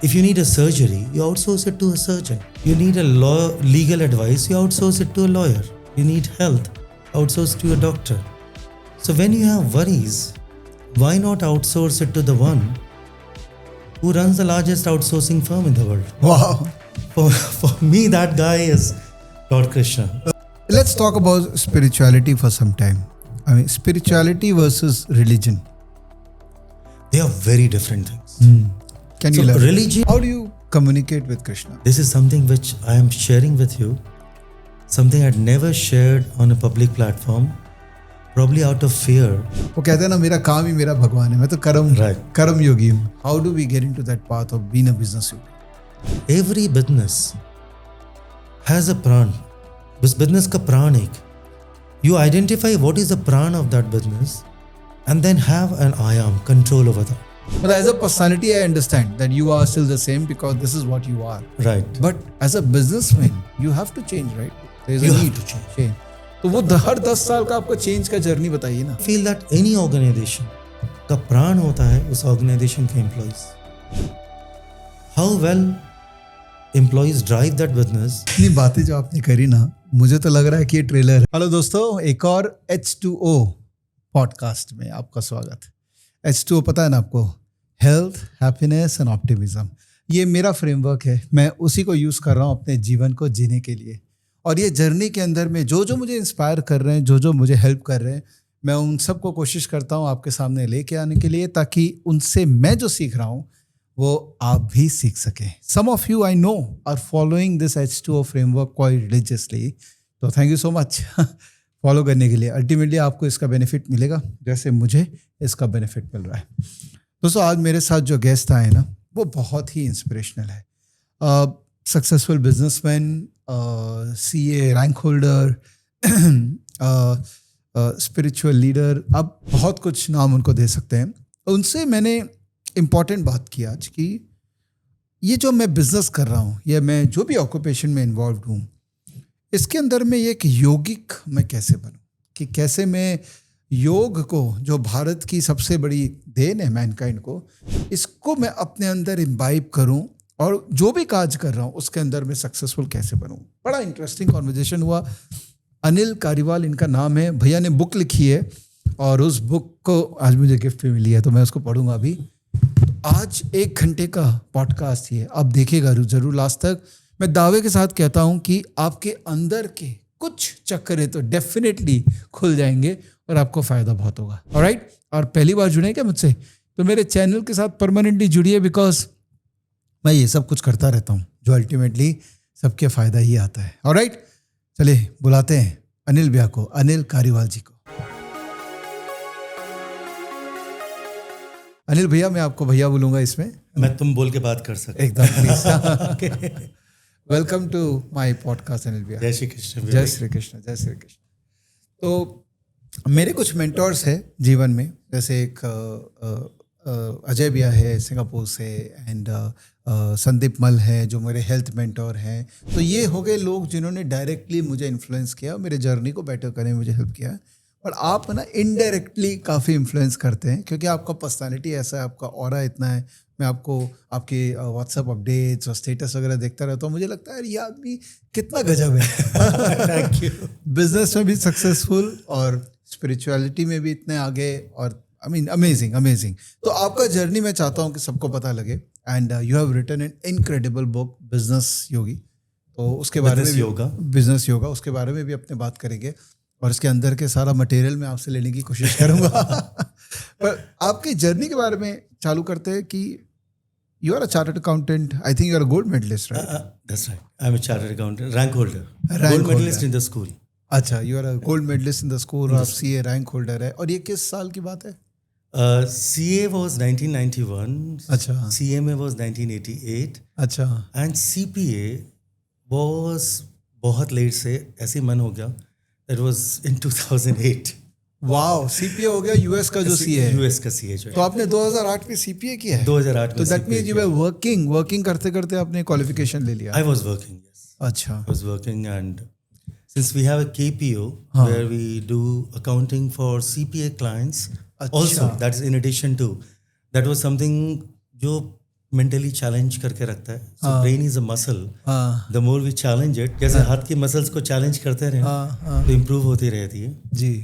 If you need a surgery, you outsource it to a surgeon. You need a legal advice, you outsource it to a lawyer. You need health, outsource to a doctor. So when you have worries, why not outsource it to the one who runs the largest outsourcing firm in the world? Wow. For me, that guy is Lord Krishna. Let's talk about spirituality for some time. I mean, spirituality versus religion. They are very different things. Can So you elaborate? religion, How do you communicate with Krishna? this is something which I am sharing with you, something I'd never shared on a public platform, probably out of fear. वो कहते हैं ना, मेरा काम ही मेरा भगवान है, मैं तो Right. कर्म योगी हूँ. How do we get into that path of being a business yogi? Every business has a pran. उस business का प्राण एक. You identify what is the pran of that business and then have an ayam, control over that. But as a personality, I understand that you are still the same because this is what you are. Right. But as a businessman, you have to change, right? There is You a have need to change. change. तो वो हर 10 साल का आपका change का journey बताइए ना. I feel that any organization का प्राण होता है उस organization के employees. How well employees drive that business. इतनी बातें जो आपने करी ना, मुझे तो लग रहा है कि ये ट्रेलर है. हेलो दोस्तों, एक और H2O पॉडकास्ट में आपका स्वागत. H2O पता है ना आपको, हेल्थ, हैप्पीनेस एंड ऑप्टिमिज्म. ये मेरा फ्रेमवर्क है, मैं उसी को यूज़ कर रहा हूँ अपने जीवन को जीने के लिए. और ये जर्नी के अंदर में जो मुझे इंस्पायर कर रहे हैं, जो मुझे हेल्प कर रहे हैं, मैं उन सबको कोशिश करता हूँ आपके सामने लेके आने के लिए, ताकि उनसे मैं जो सीख रहा हूँ वो आप भी सीख सकें. Some of you I know are following this H2O framework quite religiously. तो thank you so much follow करने के लिए. अल्टीमेटली आपको इसका बेनिफिट मिलेगा जैसे मुझे इसका बेनिफिट मिल रहा है. दोस्तों, आज मेरे साथ जो गेस्ट आए ना, वो बहुत ही इंस्पिरेशनल है. Successful businessman, CA rank holder, spiritual leader, आप बहुत कुछ नाम उनको दे सकते हैं. उनसे मैंने इम्पॉर्टेंट बात की आज कि ये जो मैं बिजनेस कर रहा हूँ या मैं जो भी ऑक्यूपेशन में इन्वॉल्व हूँ, इसके अंदर में एक यौगिक मैं कैसे बनूँ, कि कैसे मैं योग को, जो भारत की सबसे बड़ी देन है मैनकाइंड को, इसको मैं अपने अंदर इम्बाइब करूँ और जो भी काज कर रहा हूँ उसके अंदर मैं सक्सेसफुल कैसे बनूँ. बड़ा इंटरेस्टिंग कॉन्वर्जेशन हुआ. अनिल कारीवाल इनका नाम है. भैया ने बुक लिखी है और उस बुक को आज मुझे गिफ्ट में मिली है, तो मैं उसको पढ़ूंगा अभी. आज 1 घंटे का पॉडकास्ट ये आप देखिएगा जरूर लास्ट तक. मैं दावे के साथ कहता हूं कि आपके अंदर के कुछ चक्कर तो डेफिनेटली खुल जाएंगे और आपको फायदा बहुत होगा. ऑलराइट. और पहली बार जुड़े क्या मुझसे, तो मेरे चैनल के साथ परमानेंटली जुड़िए, बिकॉज मैं ये सब कुछ करता रहता हूँ जो अल्टीमेटली सबके फायदा ही आता है. ऑलराइट, चलिए बुलाते हैं अनिल भैया को, अनिल कारीवाल जी को. अनिल भैया, मैं आपको भैया बोलूंगा इसमें. मैं तुम बोल के बात कर सकता एकदम please. Welcome to my podcast Anil भैया. जय श्री कृष्ण. जय श्री कृष्ण. जय श्री कृष्ण. तो मेरे कुछ मेंटोर्स हैं जीवन में, जैसे एक अजय भैया है सिंगापुर से, एंड संदीप मल है जो मेरे हेल्थ मेंटोर हैं. तो ये हो गए लोग जिन्होंने डायरेक्टली मुझे इन्फ्लुएंस किया, मेरे जर्नी को बेटर करने में मुझे हेल्प किया. और आप ना इनडायरेक्टली काफ़ी इन्फ्लुएंस करते हैं, क्योंकि आपका पर्सनालिटी ऐसा है, आपका ऑरा इतना है. मैं आपको आपके व्हाट्सएप अपडेट्स और स्टेटस वगैरह देखता रहता हूँ. मुझे लगता है यार, ये आदमी कितना गजब है. Thank you. बिजनेस में भी सक्सेसफुल और स्पिरिचुअलिटी में भी इतने आगे, और आई मीन अमेजिंग. तो आपका जर्नी मैं चाहता हूँ कि सबको पता लगे. And you have written an incredible book, business Yogi. तो उसके बारे में बिजनेस योगा, उसके बारे में भी अपने बात करेंगे, और इसके अंदर के सारा मटेरियल मैं आपसे लेने की कोशिश करूंगा. पर आपकी जर्नी के बारे में चालू करते हैं कि you are a chartered accountant. I think you are a gold medalist, right? That's right. I'm a chartered accountant, rank holder. Rank Gold medalist holder. in the school. अच्छा, you are a gold medalist in the school, और CA rank holder है. और ये किस साल की बात है? CA was 1991. अच्छा. CMA was 1988. अच्छा. And CPA was बहुत लेट से ऐसे मन हो गया. That was in 2008. Wow, CPA हो गया यूएस का जो CA है. US का CA जो तो आपने 2008 में CPA किया है? 2008 तो में that means you were working करते करते आपने क्वालिफिकेशन ले लिया. I was working, yes. अच्छा. I was working, and since we have a KPO where we do accounting for CPA clients, also that is in addition to, that was something जो mentally challenge करके रखता है. So brain is a muscle. हाँ the more we challenge it, जैसे हाथ की muscles को challenge करते रहे हाँ तो इम्प्रूव होती रहती है. जी.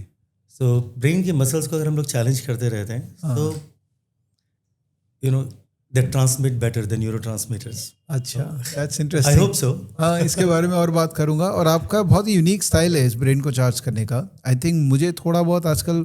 सो ब्रेन की मसल्स को अगर हम लोग चैलेंज करते रहते हैं तो you know they transmit better the neurotransmitters. अच्छा, that's I interesting. Hope so. हाँ, इसके बारे में और बात करूंगा. और आपका बहुत ही यूनिक स्टाइल है इस ब्रेन को चार्ज करने का. आई थिंक मुझे थोड़ा बहुत आजकल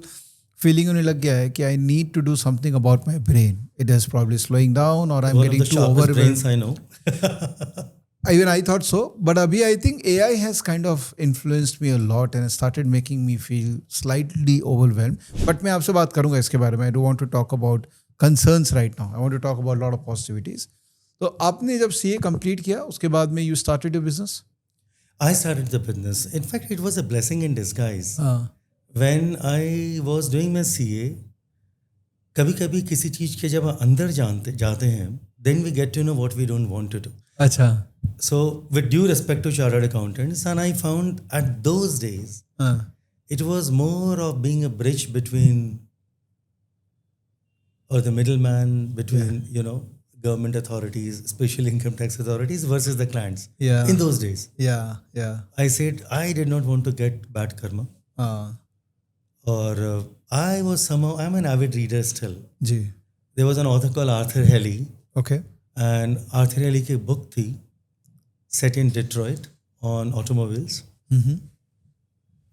फीलिंग होने लग गया है कि I need to do something about my brain. It is probably slowing down और I am One of getting the to sharpest brains overwhelm. I know. Even I thought so, but abhi I think AI has kind of influenced me a lot and started making me feel slightly overwhelmed. But मैं आपसे बात करूंगा इसके बारे में. I don't want to talk about concerns right now. I want to talk about a lot of positivities. तो आपने जब CA complete किया उसके बाद में you started your business? I started the business. In fact, it was a blessing in disguise. हाँ. When I was doing my CA, कभी कभी किसी चीज़ के जब अंदर जाते हैं, then we get to know what we don't want to do. अच्छा. So, with due respect to chartered accountants, and I found at those days, हाँ. it was more of being a bridge between, or the middleman between, government authorities, special income tax authorities versus the clients. Yeah. In those days, Yeah. I said I did not want to get bad karma. Or I was somehow, I'm an avid reader still. Ji. There was an author called Arthur Haley, Okay. and Arthur Haley की book थी set in Detroit on automobiles. Mm-hmm.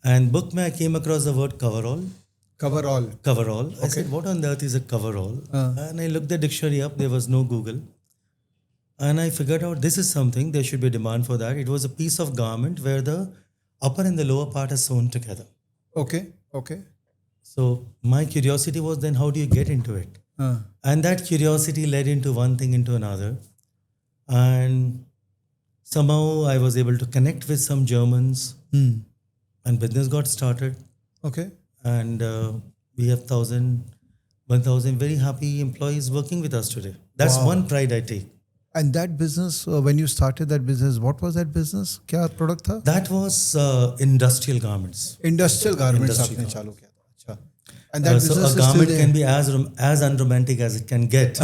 And book में I came across the word coverall. Coverall. Coverall. I said, what on earth is a coverall? And I looked the dictionary up. There was no Google. And I figured out this is something, there should be demand for that. It was a piece of garment where the upper and the lower part are sewn together. Okay. So my curiosity was then, how do you get into it? And that curiosity led into one thing into another. And somehow I was able to connect with some Germans and business got started. Okay. And we have 1,000 very happy employees working with us today. That's Wow. one pride I take. And that business, when you started that business, what was that business? क्या product था? That was industrial garments. Industrial garments Industrial आपने चालू किया था. अच्छा. And that So business a is still garment there. can be as unromantic as it can get.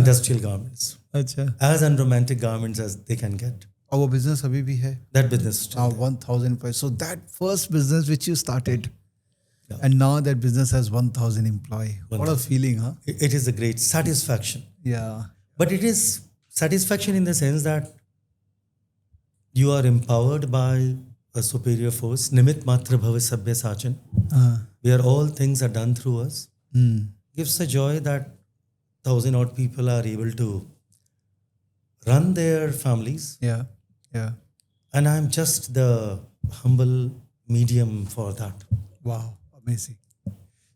Industrial garments. अच्छा. As unromantic garments as they can get. और वो business अभी भी है. That business. is still Now there. 1,000 employees. So that first business which you started, Yeah. and now that business has 1,000 employees. What a feeling, huh? It is a great satisfaction. Yeah. But it is satisfaction in the sense that you are empowered by a superior force. Nimit matra bhava sabya sachan. Where all things are done through us. Gives a joy that 1,000 odd people are able to run their families. Yeah. And I'm just the humble medium for that. Wow, amazing.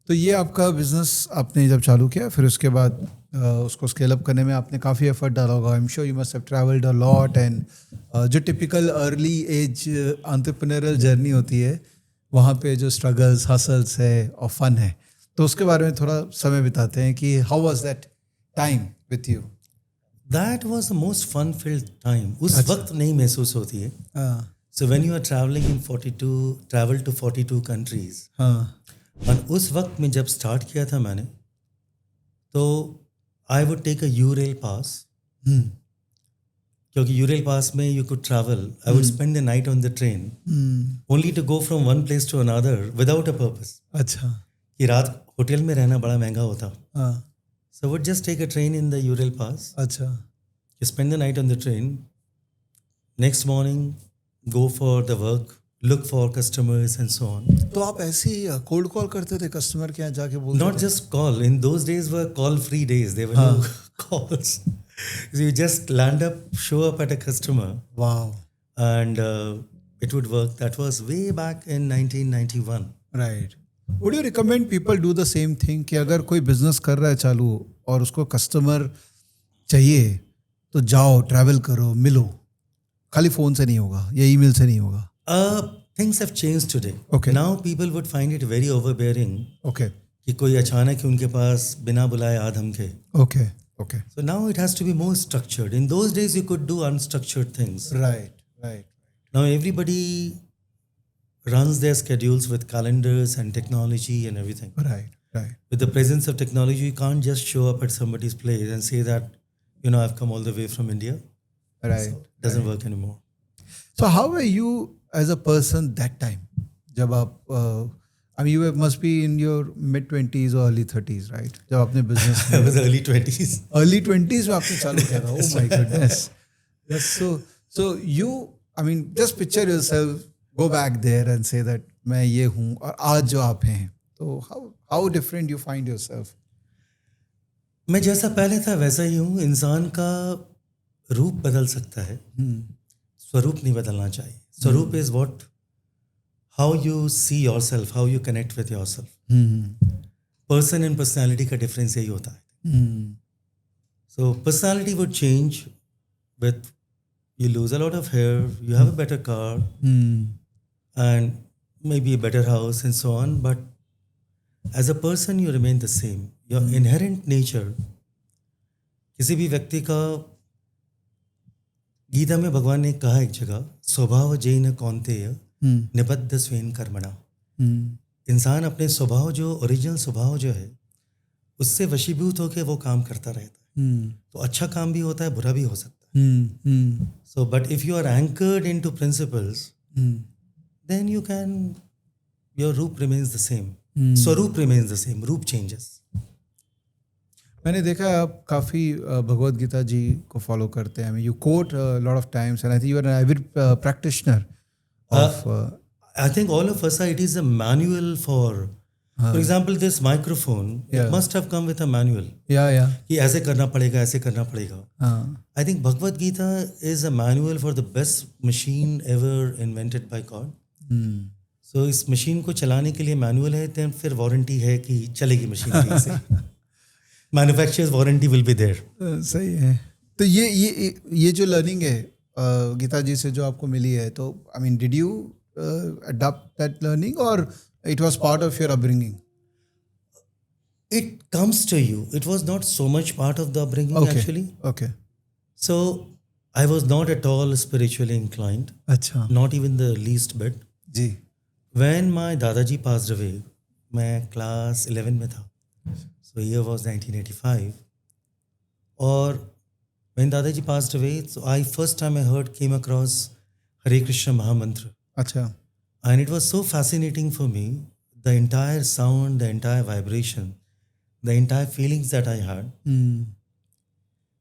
तो ये आपका business आपने जब चालू किया, फिर उसके बाद उसको स्केल अप करने में आपने काफ़ी एफर्ट डाला होगा. I am sure you must have travelled a lot. And जो typical early age entrepreneurial journey होती है, वहाँ पे जो स्ट्रगल्स, हसल्स है और फन है, तो उसके बारे में थोड़ा समय बिताते हैं कि how was that time with you? That was the most fun-filled time. उस वक्त नहीं महसूस होती है. So when you are traveling in 42 countries, और उस वक्त में जब स्टार्ट किया था मैंने, तो I would take a Eurail pass, क्योंकि यूरेल पास में you could travel. I would spend the night on the train only to go from one place to another without a purpose. अच्छा. कि रात hotel में रहना बड़ा महंगा होता. हाँ. So I would just take a train in the Ural Pass. अच्छा. You spend the night on the train. Next morning, go for the work, look for customers and so on. तो आप ऐसे ही कोल्ड कॉल करते थे customer के यहाँ जाके बोलते Not just call. In those days were call-free days. There were no calls. So you just land up, show up at a customer, Wow. and it would work. That was way back in 1991. Right. Would you recommend people do the same thing कि अगर कोई business कर रहा है चालू और उसको customer चाहिए तो जाओ, ट्रैवल करो, मिलो, खाली फ़ोन से नहीं होगा या ईमेल से नहीं होगा? Things have changed today. Okay. Now people would find it very overbearing. Okay. कि कोई अचानक ही उनके पास बिना बुलाए आ धमके. Okay. So now it has to be more structured. In those days you could do unstructured things. Right. Now everybody runs their schedules with calendars and technology and everything. Right. With the presence of technology, you can't just show up at somebody's place and say that I've come all the way from India. Right. So it doesn't work anymore. So how were you as a person that time? जब आप I mean you must be in your mid 20s or early 30s, right? जब आपने business I was early 20s. early 20s में आपने चालू किया था. Oh my goodness. Yes. So you, I mean, just picture yourself, go back there and say that मैं ये हूँ और आज जो आप हैं. तो how different you find yourself? मैं जैसा पहले था वैसा ही हूँ. इंसान का रूप बदल सकता है, स्वरूप नहीं बदलना चाहिए. स्वरूप is what how you see yourself, how you connect with yourself. Person and personality का डिफरेंस यही होता है. So personality would change with you lose a lot of hair, you have a better car, and maybe a better house and so on, but as a person you remain the same. Your inherent nature, किसी भी व्यक्ति का, गीता में भगवान ने कहा एक जगह, स्वभाव जैन कौन्तेय निबद्ध स्वेन कर्मणा. इंसान अपने स्वभाव जो ओरिजिनल स्वभाव जो है उससे वशीभूत होकर वो काम करता रहता है. तो अच्छा काम भी होता है, बुरा भी हो सकता है. So, but if you are anchored into principles, then your roop remains the same. Swaroop remains the same. Roop changes. मैंने देखा है आप काफ़ी भगवद गीता जी को फॉलो करते हैं. You quote a lot of times and I think you are an avid practitioner of... I think all of us it is a manual for... For example, this microphone, it must have come with a manual. Yeah. कि ऐसे करना पड़ेगा, ऐसे करना पड़ेगा. I think Bhagavad Gita is a manual for the best machine ever invented by God. So इस machine को चलाने के लिए मैनुअल है, then फिर वारंटी है कि चलेगी मशीन ठीक से. Manufacturer's warranty will be there. सही है. तो ये जो लर्निंग है गीता जी से जो आपको मिली है, तो I mean, did you adopt that learning or it was part of your upbringing? It comes to you. It was not so much part of the upbringing actually. Okay. So I was not at all spiritually inclined. अच्छा. Not even the least bit. Ji. When my Dadaji passed away, मैं class 11 में था. So year was 1985. और when Dadaji passed away, so first time I came across Hare Krishna Mahamantra. अच्छा. And it was so fascinating for me, the entire sound, the entire vibration, the entire feelings that I had.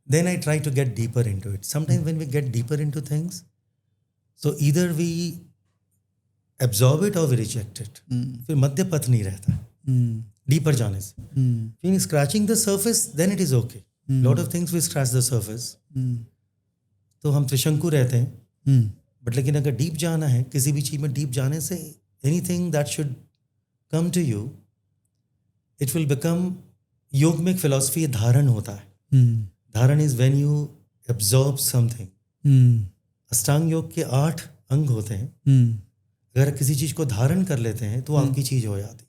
Then I tried to get deeper into it. Sometimes when we get deeper into things, so either we absorb it or we reject it. फिर मध्य पथ नहीं रहता deeper जाने से. When scratching the surface, then it is okay. Lot of things we scratch the surface. तो हम त्रिशंकु रहते हैं. बट लेकिन अगर डीप जाना है, किसी भी चीज़ में डीप जाने से anything that should come to you, it will become. योग में एक फिलॉसफी धारण होता है. धारण is when you absorb something. अष्टांग योग के 8 अंग होते हैं. अगर किसी चीज़ को धारण कर लेते हैं तो आपकी चीज़ हो जाती.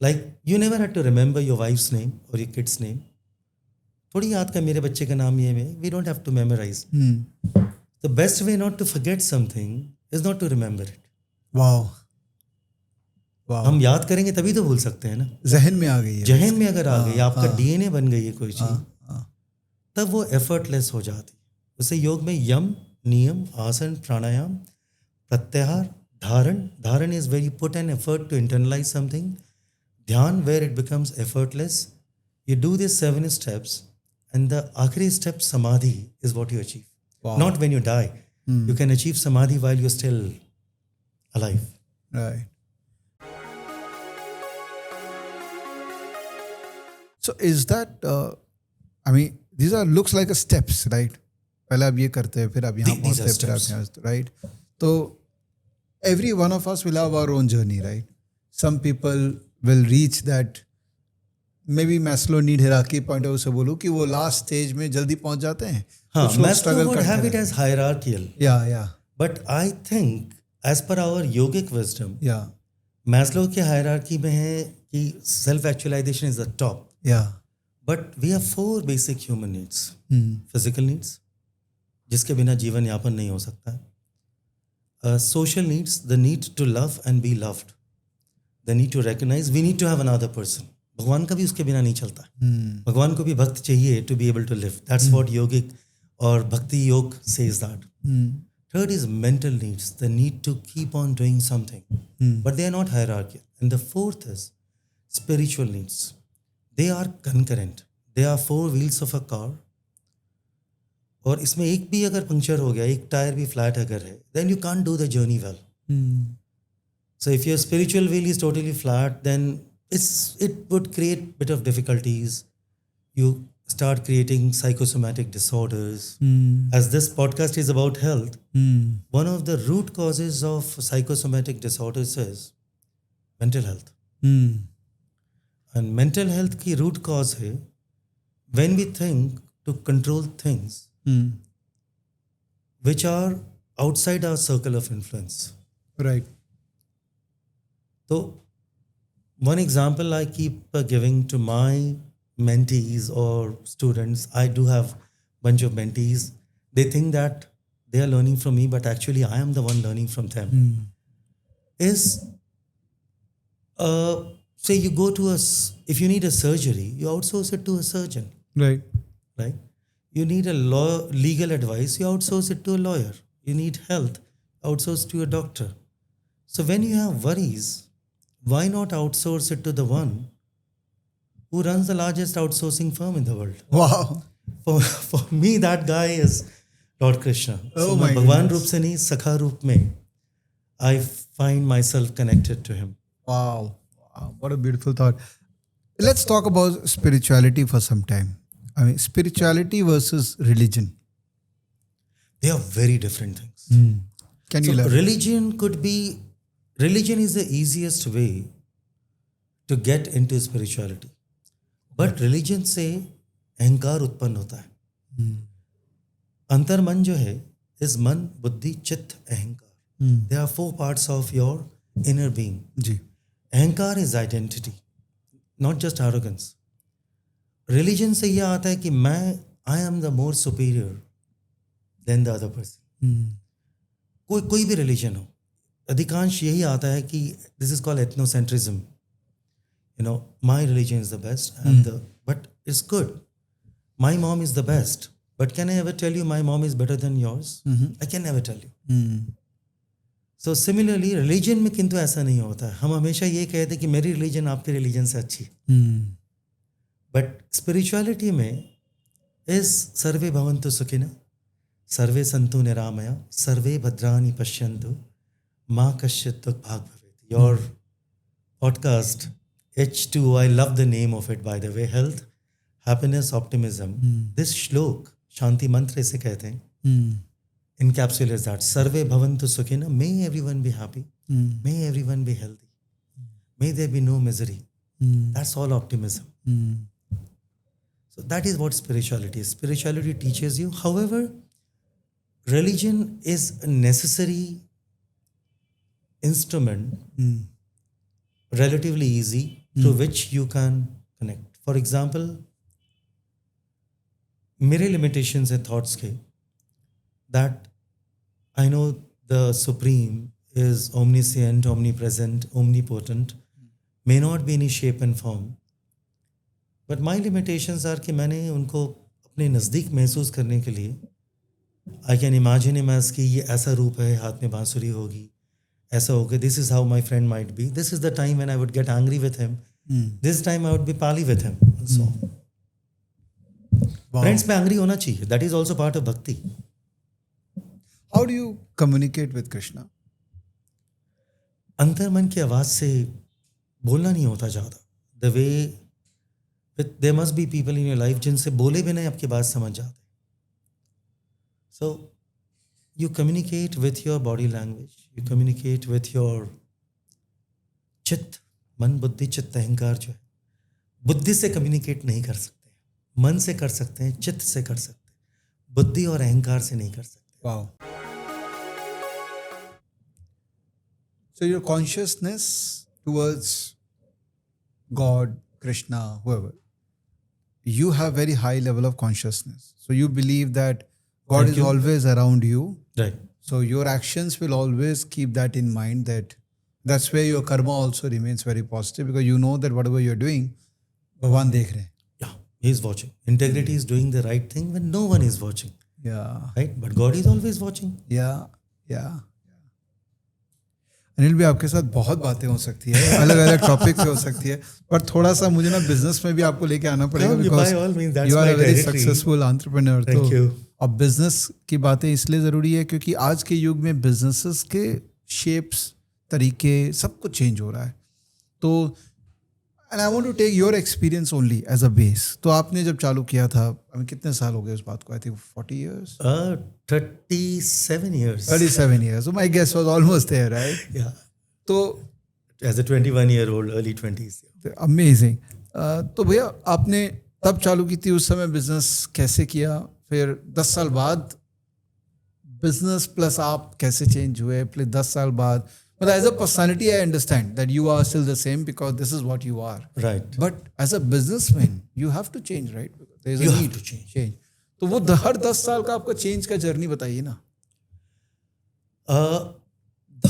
Like you never had to remember your wife's name और योर किड्स नेम. थोड़ी याद का मेरे बच्चे का नाम ये है. We don't have to memorise. The best way not to forget something is not to remember it. Wow. हम याद करेंगे तभी तो भूल सकते हैं ना. जहन में आ गई है. जहन में अगर आ गई, आपका डीएनए बन गई है कोई चीज, तब वो एफर्टलेस हो जाती. उसे योग में यम, नियम, आसन, प्राणायाम, प्रत्याहार, धारण. धारण is where you put an effort to internalize something. ध्यान where it becomes effortless. You do these 7 steps and the आखिरी step samadhi is what you achieve. Wow. Not when you die. You can achieve samadhi while you're still alive. Right. So is that, I mean, these are looks like a steps, right? पहले आप ये करते हैं, फिर आप यहाँ पहुँचते हैं, फिर आप यहाँ, right? तो every one of us will have our own journey, right? Some people will reach that, maybe Maslow need hierarchy point of view से बोलूँ कि वो last stage में जल्दी पहुँच जाते हैं. हाँ, Maslow would have it as hierarchical. Yeah. But I think as per our yogic wisdom, yeah, Maslow की hierarchy में है कि self actualization is the top. Yeah. But we have 4 basic human needs. Physical needs, जिसके बिना जीवन यापन नहीं हो सकता. Social needs, the need to love and be loved. The need to recognize, we need to have another person. भगवान का भी उसके बिना नहीं चलता. भगवान को भी भक्त चाहिए to be able to live. That's what yogic और Bhakti Yoga says that. Third is mental needs, the need to keep on doing something, but they are not hierarchical. And the fourth is spiritual needs. They are concurrent. They are four wheels of a car. और इसमें एक भी अगर puncture हो गया, एक tyre भी flat अगर है, then you can't do the journey well. So if your spiritual wheel is totally flat, then it would create bit of difficulties. You start creating psychosomatic disorders. As this podcast is about health, one of the root causes of psychosomatic disorders is mental health. And mental health की root cause है when we think to control things which are outside our circle of influence. Right. So one example I keep giving to my mentees or students, I do have bunch of mentees. They think that they are learning from me, but actually I am the one learning from them. Is say you go to if you need a surgery, you outsource it to a surgeon. Right. Right? You need a legal advice, you outsource it to a lawyer. You need health, outsource to a doctor. So when you have worries, why not outsource it to the one who runs the largest outsourcing firm in the world? Wow. For me, that guy is Lord Krishna. Oh so my भगवान goodness. रूप से नहीं, सखा रूप में I find myself connected to him. Wow. What a beautiful thought. Let's talk about spirituality for some time. I mean, spirituality versus religion. They are very different things. Can you So elaborate? religion is the easiest way to get into spirituality. But religion से अहंकार उत्पन्न होता है. अंतर्मन जो है is मन, बुद्धि, चित्त, अहंकार. There are four parts of your inner being. जी. अहंकार is identity, not just arrogance. Religion से यह आता है कि I am the more superior than the other person. कोई भी religion हो, अधिकांश यही आता है कि this is called ethnocentrism. You know, my religion is the best, but it's good. My mom is the best, but can I ever tell you my mom is better than yours? I can never tell you. So similarly, religion में किंतु ऐसा नहीं होता है. हम हमेशा ये कहते हैं कि मेरी religion आपके religion से अच्छी. But spirituality में is सर्वे भवन्तु सुखिनः, सर्वे सन्तु निरामया, सर्वे भद्राणि पश्यन्तु, मा कश्चित् दुःखभाग् भवेत्. Your podcast H2, I love the name of it, by the way. Health, happiness, optimism. This shlok, Shanti Mantra से कहते हैं, encapsulates that. Sarve bhavantu sukhina. May everyone be happy. May everyone be healthy. May there be no misery. That's all optimism. So that is what spirituality is. Spirituality teaches you. However, religion is a necessary instrument, relatively easy, through which you can connect. For example, मेरे limitations and thoughts के, that I know the Supreme is omniscient, omnipresent, omnipotent, may not be in shape and form. But my limitations are कि मैंने उनको अपने नज़दीक महसूस करने के लिए I can imagine him as कि ये ऐसा रूप है, हाथ में बांसुरी होगी, ऐसा होगा. This is how my friend might be. This is the time when I would get angry with him. This time I would be pali with him. So, friends पे angry होना चाहिए. That is also part of bhakti. How do you communicate with Krishna? अंतर्मन की आवाज से बोलना नहीं होता ज़्यादा. The way there must be people in your life जिनसे बोले बिना आपकी बात समझ जाते. So you communicate with your body language. You communicate with your चित्त, मन, बुद्धि, चित्त, अहंकार जो है. बुद्धि से कम्युनिकेट नहीं कर सकते, मन से कर सकते हैं, चित्त से कर सकते हैं, बुद्धि और अहंकार से नहीं कर सकते. Wow. So your consciousness towards God, Krishna, whoever, you have very high level of consciousness. So you believe that God is always around you. Right. So your actions will always keep that in mind, that that's where your karma also remains very positive, because you know that whatever you're doing भगवान देख रहे हैं. Yeah, he is watching. Integrity is doing the right thing when no one is watching, Yeah. right? But God is always watching. या अनिल भी आपके साथ बहुत बातें हो सकती है, अलग अलग टॉपिक पे हो सकती है, पर थोड़ा सा मुझे ना बिजनेस में भी आपको लेके आना पड़ेगा, By all means, that's you are my a very territory. Successful entrepreneur. Thank you. और बिजनेस की बातें इसलिए ज़रूरी है क्योंकि आज के युग में बिजनेसेस के शेप्स, तरीके, सब कुछ चेंज हो रहा है. तो and I want to take your experience only as a base. तो आपने जब चालू किया था, अभी कितने साल हो गए उस बात को? I think 40 years. 37 years. 37 years. So my guess was almost there, right? Yeah. तो As a 21-year-old, early 20s. Amazing. तो भैया आपने तब चालू की थी, उस समय बिजनेस कैसे किया? फिर 10 साल बाद बिजनेस प्लस आप कैसे चेंज हुए? फिर 10 साल बाद मतलब as a personality I understand that you are still the same because this is what you are. Right. But as a businessman you have to change, right? There is You a have need to change. Change. तो वो हर 10 साल का आपका change का journey बताइए ना.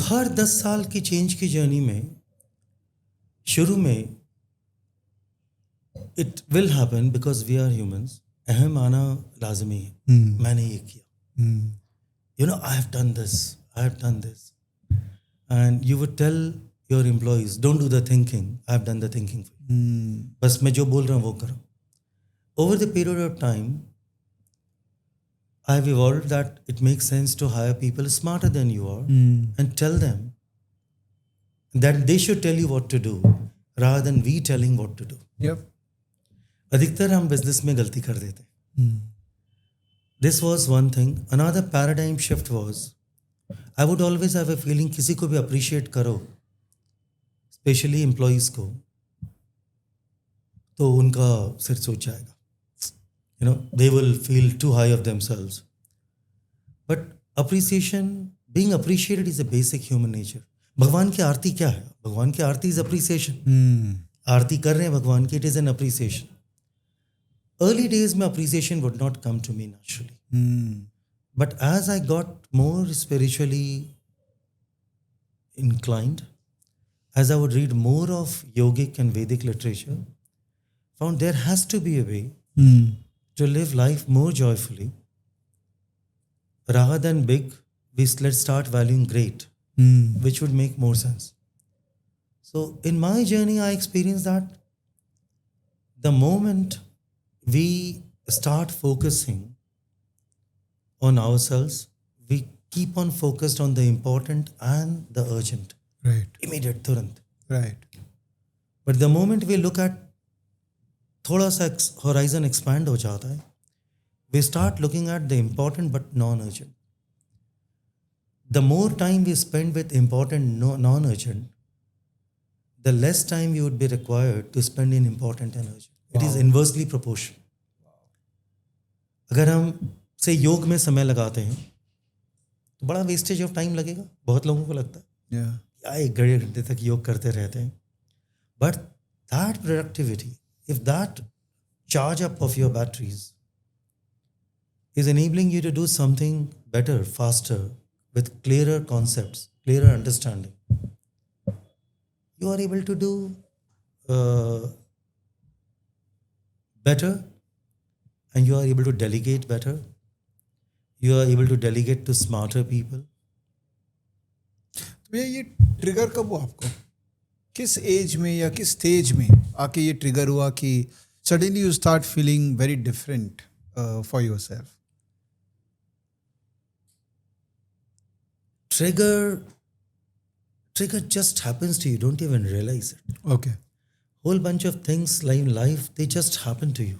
हर 10 साल की चेंज की जर्नी में शुरू में it will happen because we are humans. अहम आना लाजमी है. मैंने ये किया, you know, I have done this. And you would tell your employees, don't do the thinking, I have done the thinking for you. बस मैं जो बोल रहा हूँ वो करो. Over the period of time, I have evolved that it makes sense to hire people smarter than you are and tell them that they should tell you what to do rather than we telling what to do. Yep. अधिकतर हम business में गलती कर देते हैं. This was one thing. Another paradigm shift was, I would always have a feeling किसी को भी appreciate करो, especially employees को, तो उनका सिर सोच जाएगा. You know, they will feel too high of themselves. But appreciation, being appreciated is a basic human nature. भगवान की आरती क्या है? भगवान की आरती is appreciation. आरती कर रहे हैं भगवान की, it is an appreciation. Early days में appreciation would not come to me naturally. But as I got more spiritually inclined, as I would read more of yogic and Vedic literature, found there has to be a way to live life more joyfully. Rather than big, let's start valuing great, which would make more sense. So in my journey, I experienced that the moment we start focusing on ourselves, we keep on focused on the important and the urgent. Right. Immediate, turant. Right. But the moment we look at थोड़ा सा horizon expand हो जाता है, we start looking at the important but non-urgent. The more time we spend with important non-urgent, the less time you would be required to spend in important and urgent. It is inversely proportional. अगर हम से योग में समय लगाते हैं तो बड़ा वेस्टेज ऑफ टाइम लगेगा. बहुत लोगों को लगता है Yeah. क्या 1 घंटे तक योग करते रहते हैं. But that productivity, if that charge up of your batteries is enabling you to do something better, faster, with clearer concepts, clearer understanding, you are able to do better, and you are able to delegate better. You are able to delegate to smarter people. तो भैया ये trigger कब हुआ आपको? किस as में या किस स्टेज में आके ये ट्रिगर हुआ कि suddenly you start feeling very different for yourself? Trigger just happens to you. Don't even realize it. Okay. Whole bunch of things like in life, they just happen to you.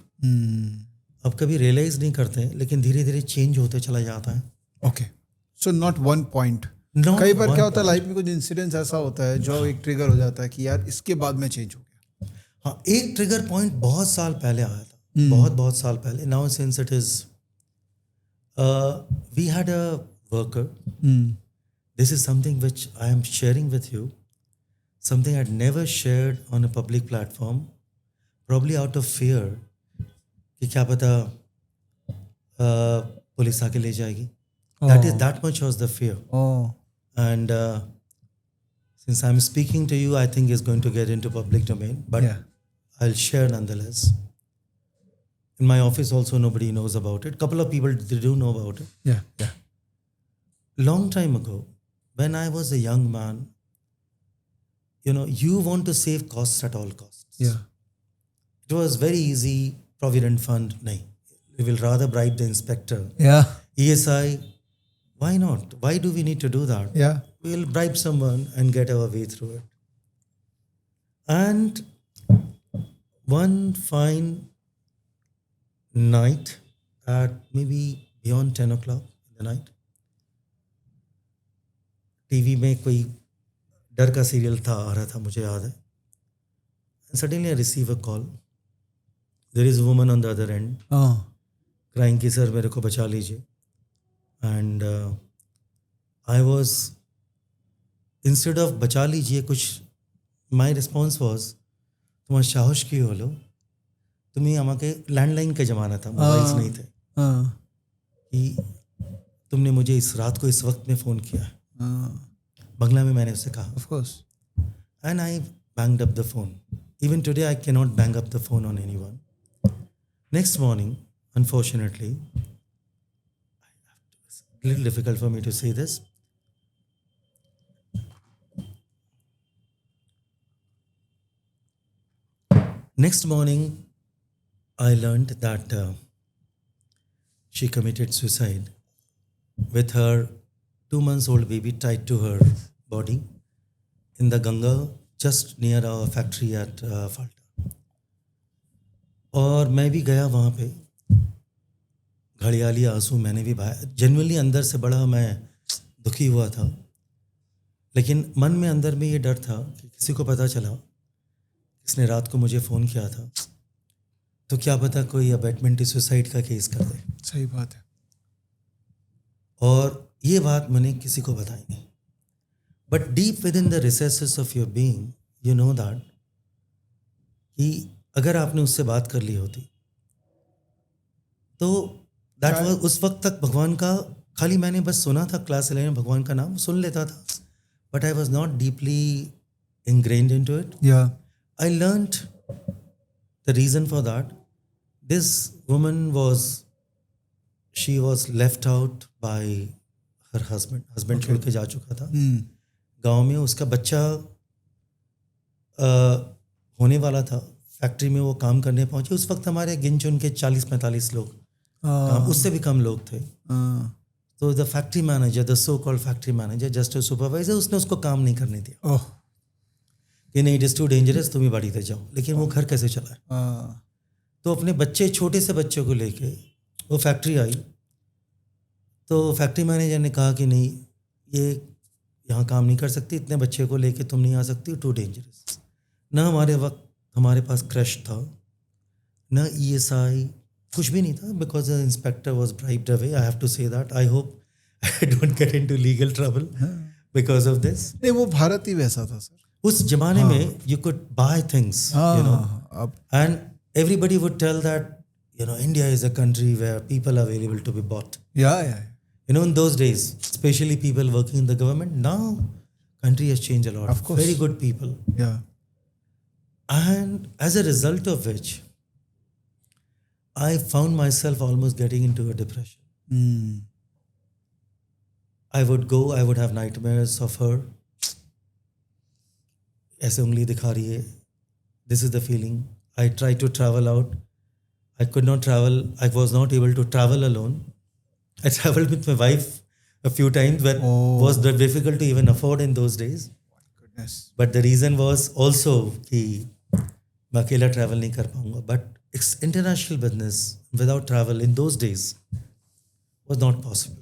अब कभी realise नहीं करते हैं, लेकिन धीरे धीरे change होते चला जाता है. Okay. So not one point. Not कई बार one क्या होता है point. लाइफ में कुछ इंसिडेंट्स ऐसा होता है जो एक ट्रिगर हो जाता है कि यार इसके बाद मैं चेंज हो गया. हाँ, एक ट्रिगर पॉइंट बहुत साल पहले आया था. बहुत साल पहले. Now since it is we had a worker. This is something which I am sharing with you, something I'd never shared on a public platform, probably out of fear कि क्या पता पुलिस आके ले जाएगी. That much was the fear. And since I'm speaking to you, I think it's going to get into public domain. But Yeah. I'll share nonetheless. In my office also nobody knows about it. Couple of people they do know about it. Yeah. Long time ago, when I was a young man, you want to save costs at all costs. Yeah. It was very easy. Provident fund, nahi. We will rather bribe the inspector. Yeah. ESI, why not? Why do we need to do that? Yeah. We'll bribe someone and get our way through it. And one fine night at maybe beyond 10 o'clock in the night, TV में कोई डर का serial था आ रहा था मुझे याद है. And suddenly I receive a call. There is a woman on the other end Oh. crying कि सर मेरे को बचा लीजिए. And I was, instead of बचा लीजिए कुछ, my response was तुम्हारा साहस की होलो तुम्ही আমাকে लैंडलाइन का ज़माना था, मोबाइल्स नहीं थे, कि तुमने मुझे इस रात को इस वक्त में फ़ोन किया. बंगला में मैंने उससे कहा. Of course. And I banged up the phone. Even today I cannot bang up the phone on anyone. Next morning, unfortunately, it's a little difficult for me to say this. Next morning, I learned that she committed suicide with her 2-month-old baby tied to her body in the Ganga, just near our factory at Falta. और मैं भी गया वहाँ पे, घड़ियाली आंसू मैंने भी बहाया. जनरली अंदर से बड़ा मैं दुखी हुआ था, लेकिन मन में अंदर में ये डर था कि किसी को पता चला किसने रात को मुझे फ़ोन किया था तो क्या पता कोई अबैटमेंट सुसाइड का केस कर दे. सही बात है. और ये बात मैंने किसी को बताई नहीं. But deep with in the recesses of your being you know that कि अगर आपने उससे बात कर ली होती तो दैट वाज, उस वक्त तक भगवान का खाली मैंने बस सुना था, क्लास 11 में भगवान का नाम सुन लेता था, but I was not deeply ingrained into it. Yeah. I learned the reason for that. This woman she was left out by her husband. Husband छोड़ के जा चुका था. गांव में उसका बच्चा होने वाला था. फैक्ट्री में वो काम करने पहुंचे. उस वक्त हमारे गिन चुन के 40-45 लोग, उससे भी कम लोग थे. तो the factory manager, the so called factory manager, just supervisor, उसने उसको काम नहीं करने दिया. कि नहीं, इट इज़ टू डेंजरस, तुम ही बाड़ी पे जाओ. लेकिन वो घर कैसे चला? तो अपने बच्चे, छोटे से बच्चों को लेके वो फैक्ट्री आई. तो फैक्ट्री मैनेजर ने कहा कि नहीं, ये यहाँ काम नहीं कर सकती, इतने बच्चे को लेके तुम नहीं आ सकती, टू डेंजरस. ना हमारे वक्त हमारे पास क्रश था, ना ESI, कुछ भी नहीं था, because the inspector was bribed away. I have to say that. I hope I don't get into legal trouble because of this. नहीं, वो भारत ही वैसा था सर. उस जमाने में you could buy things, you know, and everybody would tell that, you know, India is a country where people are available to be bought. Yeah. You know, in those days, especially people working in the government. Now, country has changed a lot. Of course. Very good people. Yeah. And as a result of which, I found myself almost getting into a depression. I would have nightmares of her. ऐसे उंगली दिखा रही है. This is the feeling. I tried to travel out. I could not travel. I was not able to travel alone. I traveled with my wife a few times, but was difficult to even afford in those days. Goodness. But the reason was also कि मैं अकेला travel नहीं कर पाऊँगा. But it's international business without travel in those days was not possible.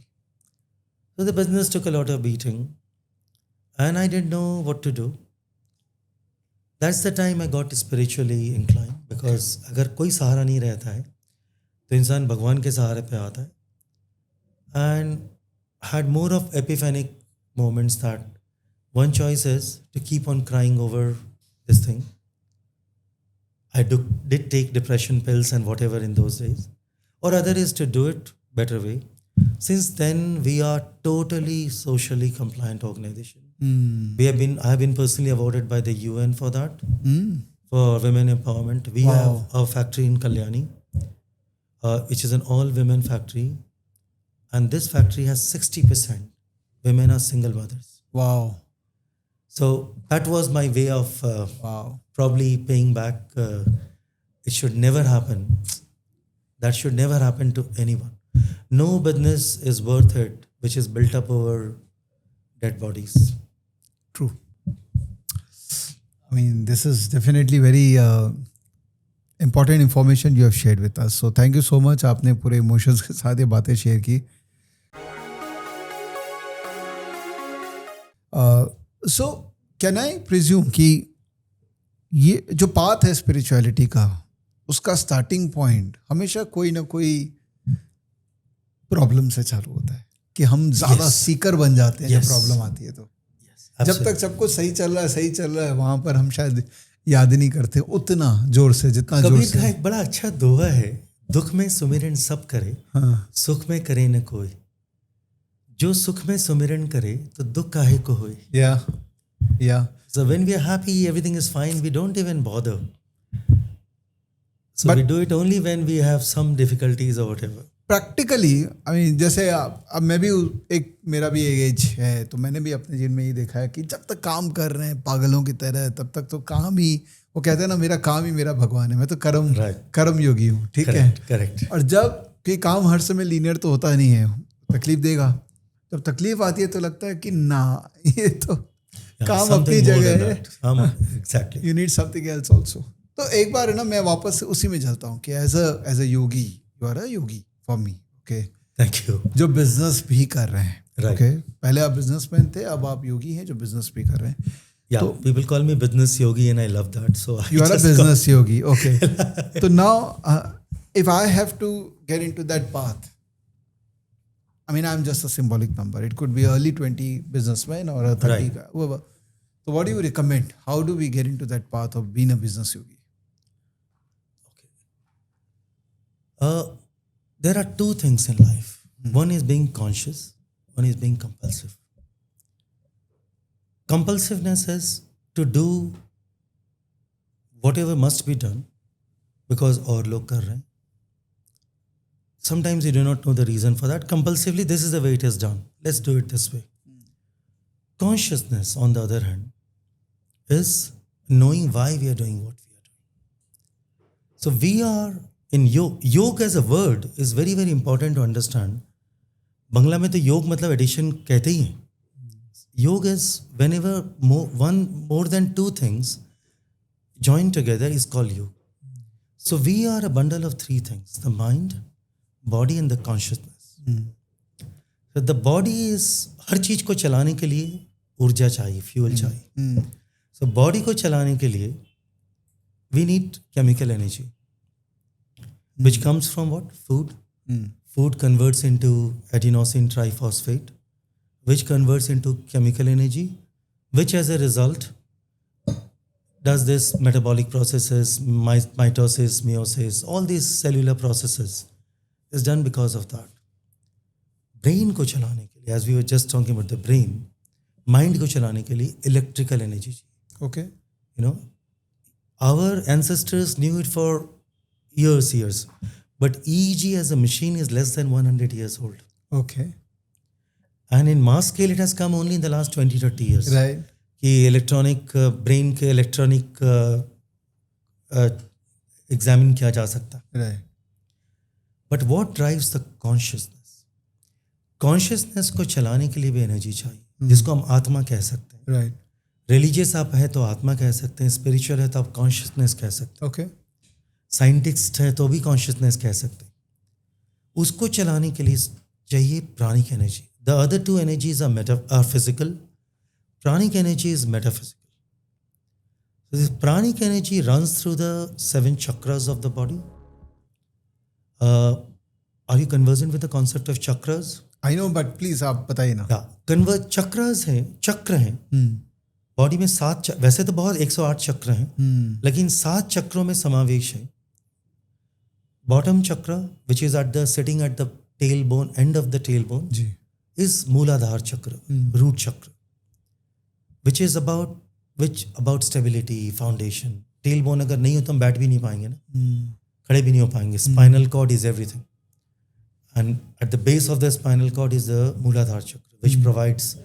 So the business took a lot of beating, and I didn't know what to do. That's the time I got spiritually inclined, because अगर कोई सहारा नहीं रहता है तो इंसान भगवान के सहारे पे आता है. And had more of epiphanic moments that one choice is to keep on crying over this thing. I did take depression pills and whatever in those days, or other is to do it better way. Since then we are totally socially compliant organization. I have been personally awarded by the UN for that, for women empowerment. We Wow. have a factory in Kalyani, which is an all-women factory, and this factory has 60% women are single mothers. Wow. So that was my way of Wow. probably paying back. It should never happen. That should never happen to anyone. No business is worth it which is built up over dead bodies. True. I mean, this is definitely very important information you have shared with us. So thank you so much. आपने पूरे emotions के साथ ये बातें share की. So can I presume कि ये जो पाथ है स्पिरिचुअलिटी का, उसका स्टार्टिंग पॉइंट हमेशा कोई ना कोई प्रॉब्लम से चालू होता है कि हम ज्यादा Yes. सीकर बन जाते हैं जब Yes. प्रॉब्लम आती है तो. Yes, जब absolutely. तक सब कुछ सही चल रहा है वहां पर हम शायद याद ही नहीं करते उतना जोर से जितना जोर कबीर का से. एक बड़ा अच्छा दोहा है, दुख में सुमिरन सब करे, हाँ. सुख में करे न कोई. जो सुख में सुमिरन करे तो दुख काहे को होए. या So when we are happy, everything is fine. We don't even bother. So But- we do it only when we have some difficulties or whatever. Practically I mean जैसे अब मैं भी एक मेरा भी एक एज है तो मैंने भी अपने जीवन में ये देखा है कि जब तक काम कर रहे हैं पागलों की तरह तब तक तो काम ही, वो कहते हैं ना मेरा काम ही मेरा भगवान है, मैं तो Right. कर्म योगी हूँ. ठीक है. Correct, correct. और जब कि काम हर समय लीनियर तो होता नहीं है, तकलीफ देगा. जब तकलीफ आती है तो लगता है कि ना ये तो Yeah, काम something अपनी more जगह than है. that. Exactly. You need something else also. तो एक बार है ना मैं वापस से उसी में चलता हूँ कि as a yogi you are a yogi for me. Okay. Thank you. जो बिजनेस भी कर रहे हैं. Right. ओके. पहले आप बिजनेसमैन थे, अब आप योगी हैं जो बिजनेस भी कर रहे हैं. Yeah, people call me business yogi and I love that. So I You are a just business yogi. Okay. So now, if I have to get into that path, I mean, I'm just a symbolic number. It could be early 20 businessman or a 30 Right. guy, whoever. So what do you recommend? How do we get into that path of being a business yogi? There are two things in life. One is being conscious, one is being compulsive. Compulsiveness is to do whatever must be done because और लोग कर रहे हैं. Sometimes you do not know the reason for that. Compulsively, this is the way it is done. Let's do it this way. Consciousness, on the other hand, is knowing why we are doing what we are doing. So we are in योग. योग as a word is very, very important to understand. बंगला में तो योग मतलब addition कहते ही हैं. योग is whenever more than two things join together is called yoga. So we are a bundle of three things: the mind, body, and the consciousness. So the body is हर चीज को चलाने के लिए ऊर्जा चाहिए, फ्यूल चाहिए. So body को चलाने के लिए we need chemical energy, which comes from what? Food. Food converts into adenosine triphosphate, which converts into chemical energy, which as a result does this metabolic processes, mitosis, meiosis, all these cellular processes is done because of that. Brain को चलाने के लिए, as we were just talking about the brain, mind को चलाने के लिए electrical energy चाहिए. Okay. You know, our ancestors knew it for years. But EEG as a machine is less than 100 years old. Okay. And in mass scale, it has come only in the last 20-30 years. Right. कि electronic brain के electronic examine किया जा सकता. Right. But what drives the consciousness? Consciousness को चलाने के लिए भी एनर्जी चाहिए, जिसको हम आत्मा कह सकते हैं. Right. रिलीजियस आप है तो आत्मा कह सकते हैं, स्पिरिचुअल है तो आप कॉन्शियसनेस कह सकते हैं, Okay. साइंटिस्ट है तो भी कॉन्शियसनेस कह सकते हैं. उसको चलाने के लिए चाहिए pranic energy. The other two energies are physical. Pranic energy is metaphysical. So this pranic energy runs through the 7 chakras of the body. Are you conversant with the concept of chakras? I know, but please आप बताइए ना. Yeah, chakras हैं, चक्र हैं. Body में 7 वैसे तो बहुत 108 चक्र हैं, लेकिन 7 चक्रों में समावेश है. बॉटम चक्र, which is sitting at the tailbone, end of the tailbone, ji. is मूलाधार चक्र, root chakra, which is about stability, foundation, tail bone अगर नहीं हो तो हम बैठ भी नहीं पाएंगे ना, खड़े भी नहीं हो पाएंगे. Spinal cord is everything, and at the base of the spinal cord is the Muladhara chakra which provides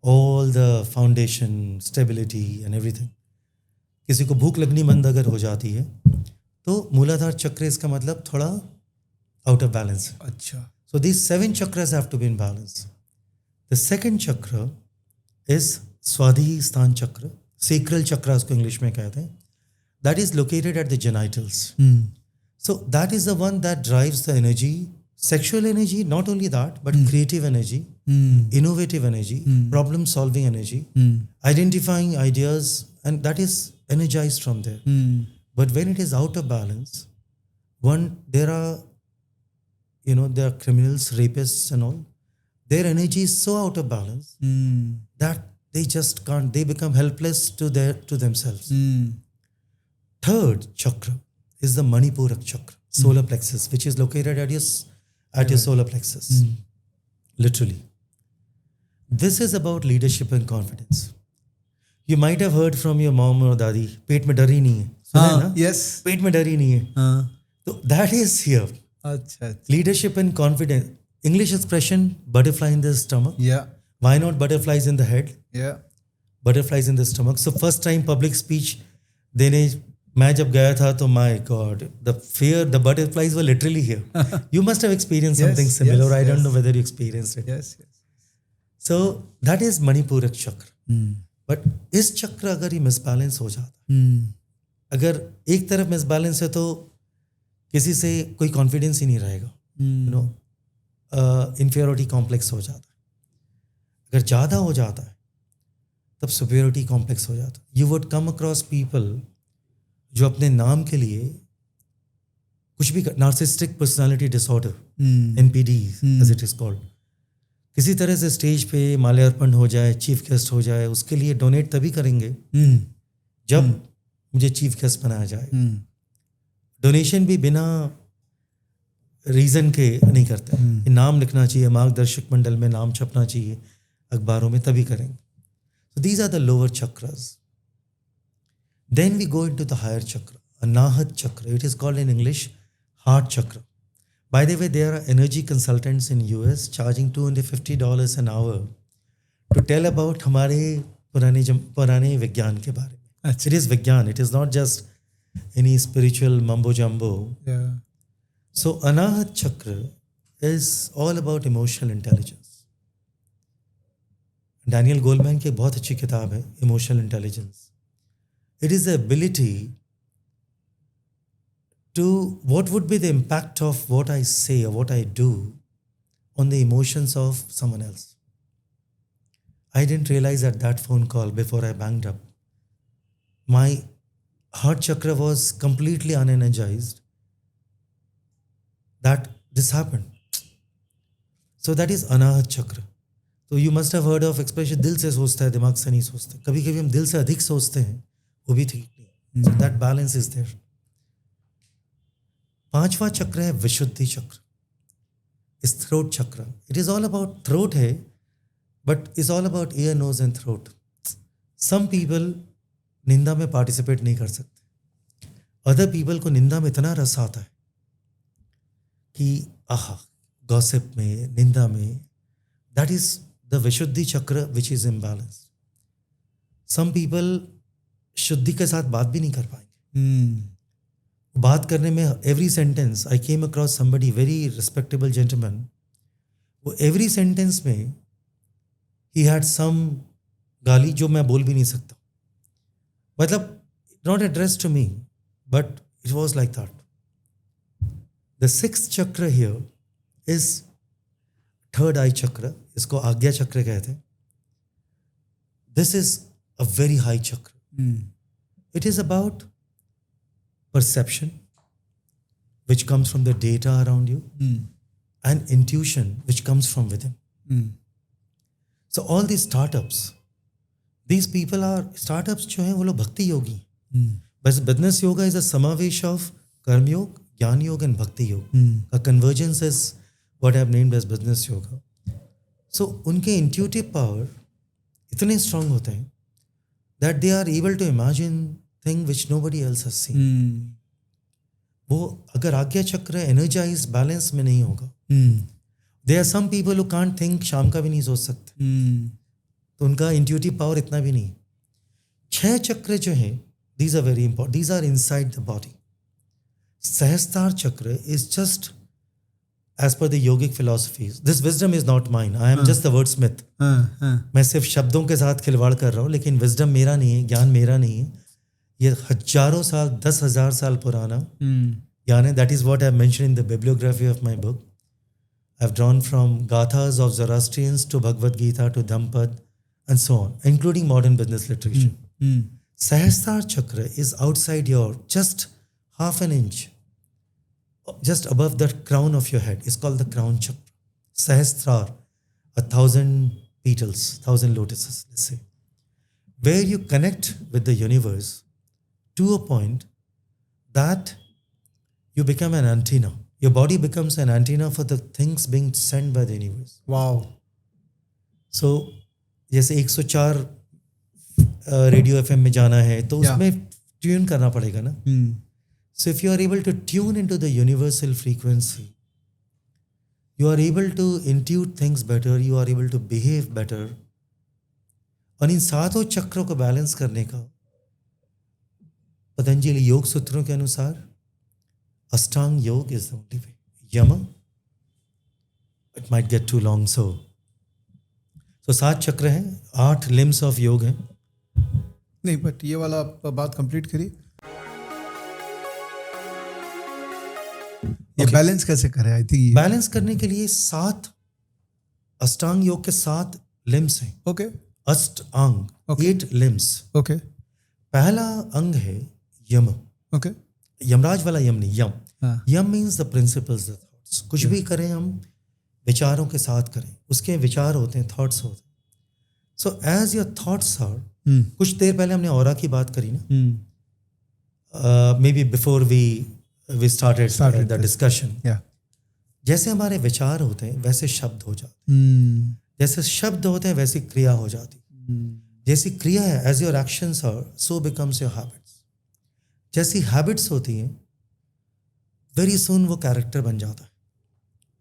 all the foundation, stability and everything. किसी को भूख लगनी बंद अगर हो जाती है तो मूलाधार चक्र, इसका मतलब थोड़ा आउट ऑफ बैलेंस. अच्छा. So these 7 chakras have to be in balance. The second chakra is Swadhisthana chakra, sacral chakra उसको English में कहते हैं. That is located at the genitals. So that is the one that drives the energy, sexual energy, not only that, but creative energy, innovative energy, problem solving energy, identifying ideas, and that is energized from there. But when it is out of balance, there are criminals, rapists and all. Their energy is so out of balance that they just can't. They become helpless to themselves. Third chakra is the Manipurak chakra, solar plexus, which is located at your solar plexus. Literally. This is about leadership and confidence. You might have heard from your mom or dadi, पेट में डर ही नहीं है. सुना है ना? Yes. पेट में डर ही नहीं है. So that is here. अच्छा. Leadership and confidence. English expression, butterfly in the stomach. Yeah. Why not butterflies in the head? Yeah. Butterflies in the stomach. So first time public speech देने मैं जब गया था तो my God, the fear, the butterflies were literally here. You must have experienced something similar. I don't know whether you experienced it. Yes. So that is Manipurak chakra. But इस चक्र अगर ये misbalance हो जाता, अगर एक तरफ misbalance है तो किसी से कोई कॉन्फिडेंस ही नहीं रहेगा. इंफीरियरिटी कॉम्प्लेक्स हो जाता है. अगर ज़्यादा हो जाता है तब सुपीरियरिटी कॉम्प्लेक्स हो जाता है. You would come across people जो अपने नाम के लिए कुछ भी, narcissistic personality disorder, NPD as it is called, किसी तरह से स्टेज पे माल्यार्पण हो जाए, चीफ गेस्ट हो जाए, उसके लिए डोनेट तभी करेंगे जब मुझे चीफ गेस्ट बनाया जाए. डोनेशन भी बिना रीज़न के नहीं करते. नाम लिखना चाहिए, मार्गदर्शक मंडल में नाम छपना चाहिए, अखबारों में, तभी करेंगे. So these are the lower chakras. Then we go into the higher chakra, Anahat chakra. It is called in English heart chakra. By the way, there are energy consultants in US charging $250 an hour to tell about हमारे पुराने विज्ञान के बारे में. It is विज्ञान. It is not just any spiritual mumbo jumbo. Yeah. So Anahat chakra is all about emotional intelligence. Daniel Goleman की एक बहुत अच्छी किताब है, Emotional Intelligence. It is the ability to, what would be the impact of what I say or what I do on the emotions of someone else. I didn't realize at that phone call before I banged up. My heart chakra was completely unenergized that this happened. So that is Anahat chakra. So you must have heard of expression, दिल से सोचता है, दिमाग से नहीं सोचता. कभी कभी हम दिल से अधिक सोचते हैं, वो भी ठीक नहीं. So that balance is there. पांचवा चक्र है विशुद्धि चक्र, इस throat chakra. It is all about throat है, but is all about ear, nose and throat. Some people निंदा में पार्टिसिपेट नहीं कर सकते. अदर पीपल को निंदा में इतना रस आता है कि आहा, गॉसिप में, निंदा में, that is the Vishuddhi chakra which is imbalance. Some people शुद्धि के साथ बात भी नहीं कर पाएंगे. बात करने में every sentence, I came across somebody very respectable gentleman, वो एवरी सेंटेंस में ही हैड सम गाली जो मैं बोल भी नहीं सकता. मतलब not address to me, but it was like that. The sixth chakra here is third eye chakra, इसको आज्ञा चक्र कहते हैं. This is a very high chakra. It is about perception, which comes from the data around you, and intuition, which comes from within. So all these startups, these people are startups जो हैं वो लोग भक्ति योगी. बस business yoga is a समावेश of कर्म योग, ज्ञान योग and भक्ति योग. A convergence is what I have named as business yoga. So उनके intuitive power इतने strong होते हैं that they are able to imagine thing which nobody else has seen. वो अगर आज्ञा चक्र एनर्जाइज बैलेंस में नहीं होगा, there are some people who can't think, शाम का भी नहीं सोच सकते, तो उनका इंट्यूटिव पावर इतना भी नहीं. 6 चक्र जो हैं, these are very important, these are inside the body. Sahasrara chakra is just as per the yogic philosophies. This wisdom is not mine. I am just the wordsmith. मैं सिर्फ शब्दों के साथ खिलवाड़ कर रहा हूँ, लेकिन विजडम मेरा नहीं है, ज्ञान मेरा नहीं है. ये हजारों साल, 10,000 साल पुराना ज्ञान है. That is what I have mentioned in the bibliography of my book. I have drawn from Gathas of Zoroastrians to Bhagavad Gita to Dhampad and so on, including modern business literature. Sahasrar Chakra is outside your, just half an inch, just above the crown of your head. It's called the crown chakra. Sahasrar, 1,000 petals, 1,000 lotuses, let's say, where you connect with the universe to a point that you become an antenna. Your body becomes an antenna for the things being sent by the universe. Wow. So, जैसे 104 radio FM में जाना है, तो उसमें tune करना पड़ेगा ना. So if you are able to tune into the universal frequency, you are able to intuit things better, you are able to behave better. और इन 7 चक्रों को बैलेंस करने का पतंजलि योग सूत्रों के अनुसार अष्टांग योग is the only way. Yama, it might get too long, so 7 चक्र हैं, 8 limbs of योग हैं. नहीं, बट ये वाला बात कंप्लीट करिए. ये बैलेंस कैसे करें? आई थिंक बैलेंस करने के लिए 7 अष्टांग योग के 7 लिम्स हैं. ओके. अष्टांग, 8 लिम्स. ओके. पहला अंग है यम. ओके. यमराज वाला यम नहीं, यम. Yama means the principles, the thoughts. कुछ भी करें हम विचारों के साथ करें, उसके विचार होते हैं, थॉट्स होते हैं. So as your thoughts are, कुछ देर पहले हमने ऑरा की बात करी ना, maybe before we started the discussion. Yeah. जैसे हमारे विचार होते हैं वैसे शब्द हो जाते हैं. जैसे शब्द होते हैं वैसी क्रिया हो जाती. जैसी क्रिया है, as your actions are, so becomes your habits. जैसी हैबिट्स होती हैं, very soon वो कैरेक्टर बन जाता है.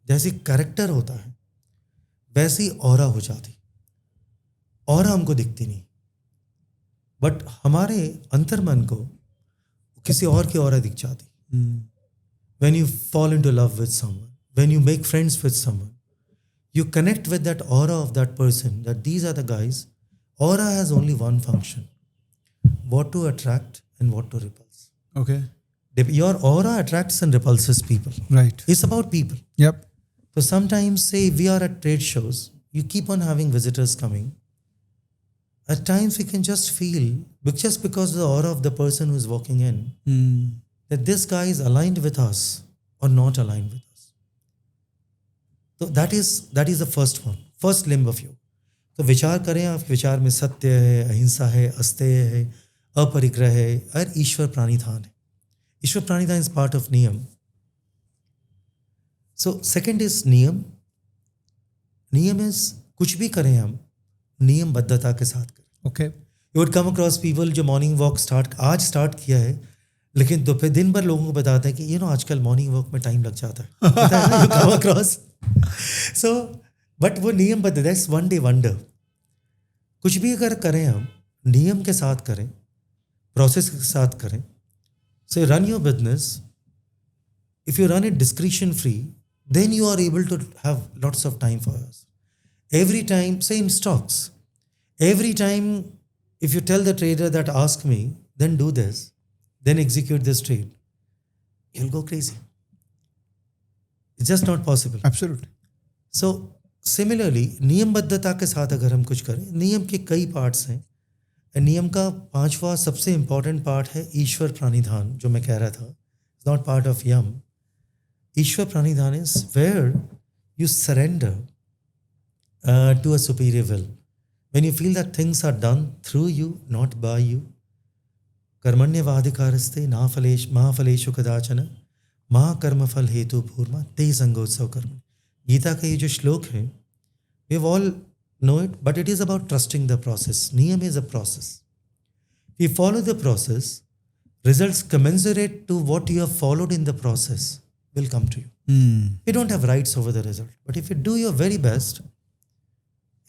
जैसी कैरेक्टर होता है वैसी ऑरा हो जाती. ऑरा हमको दिखती नहीं, बट हमारे अंतर्मन को किसी और की ऑरा दिख जाती. When you fall into love with someone, when you make friends with someone, you connect with that aura of that person, that these are the guys. Aura has only one function: what to attract and what to repulse. Okay. Your aura attracts and repulses people. Right. It's about people. Yep. So sometimes, say we are at trade shows, you keep on having visitors coming. At times we can just feel, just because of the aura of the person who is walking in, that this guy is aligned with us or not aligned with us. So that is the first one, first limb of yoga. तो विचार करें आप, विचार में सत्य है, अहिंसा है, अस्तेय है, अपरिग्रह है और ईश्वर प्राणिधान है. ईश्वर प्राणिधान is part of नियम. So second is नियम. नियम is कुछ भी करें हम नियमबद्धता के साथ करें. Okay. You would come across people जो मॉर्निंग वॉक आज स्टार्ट किया है, लेकिन तो फिर दिन भर लोगों को बताता है कि आजकल मॉर्निंग वॉक में टाइम लग जाता है. You come across. So, but वो नियमबद्ध, that's one day wonder. कुछ भी अगर करें हम नियम के साथ करें, प्रोसेस के साथ करें. So run your business. If you run it discretion free, then you are able to have lots of time for us. Every time, say in stocks, every time if you tell the trader that ask me, then do this, then execute this trade, you'll go crazy. It's just not possible. Absolutely. So similarly, नियमबद्धता के साथ अगर हम कुछ करें, नियम के कई parts हैं. नियम का 5वां सबसे इम्पॉर्टेंट पार्ट है ईश्वर प्राणिधान, जो मैं कह रहा था. It's not part of yam. Ishwar प्राणिधान is where you surrender to a superior will. When you feel that things are done through you, not by you. कर्मण्यवाधिकारस्ते महाफलेषु कदाचन महाकर्मफल हेतु भूर्मा ते संगोत्सव कर्म. गीता का ये जो श्लोक है, we all know it, but it is about trusting the process. Niyam is a process. If we follow the process, Results commensurate to what you have followed in the process will come to you. You don't have rights over the result, but if you do your very best,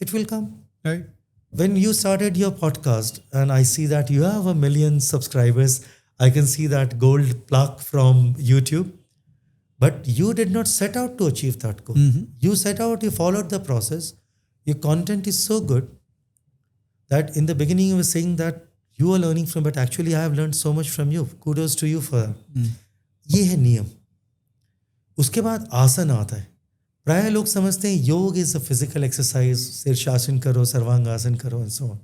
it will come. Right. When you started your podcast, and I see that you have 1 million subscribers, I can see that gold plaque from YouTube, but you did not set out to achieve that goal. You set out, you followed the process. Your content is so good that in the beginning you were saying that you are learning from, but actually I have learned so much from you. Kudos to you for that. ये है नियम. उसके बाद आसन आता है. प्राय लोग समझते हैं योग इज अ फिजिकल एक्सरसाइज, शीर्षासन करो, सर्वांगासन करो एंड सो ऑन.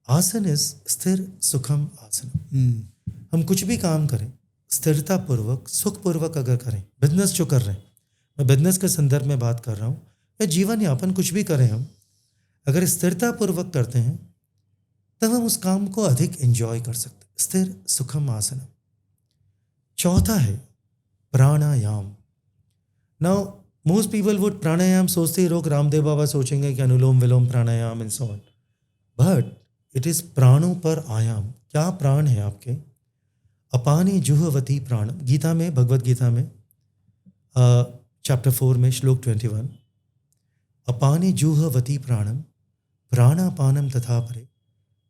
आसन इज स्थिर सुखम आसन. हम कुछ भी काम करें स्थिरता पूर्वक, सुख पूर्वक अगर करें, बिजनेस जो कर रहे हैं, मैं बिजनेस के संदर्भ में बात कर रहा हूँ, या जीवन यापन कुछ भी करें, हम अगर स्थिरता पूर्वक करते हैं तब हम उस काम को अधिक एंजॉय कर सकते हैं. स्थिर सुखम आसन. चौथा है प्राणायाम. नाउ मोस्ट पीपल वुड प्राणायाम सोचते ही लोग रामदेव बाबा सोचेंगे कि अनुलोम विलोम प्राणायाम and so on, but it is प्राणों पर आयाम. क्या प्राण है आपके? अपाने जुहवती प्राण. गीता में, भगवत गीता में चैप्टर 4 में श्लोक 21, अपाने जुहवती प्राणम प्राणापानम तथा परे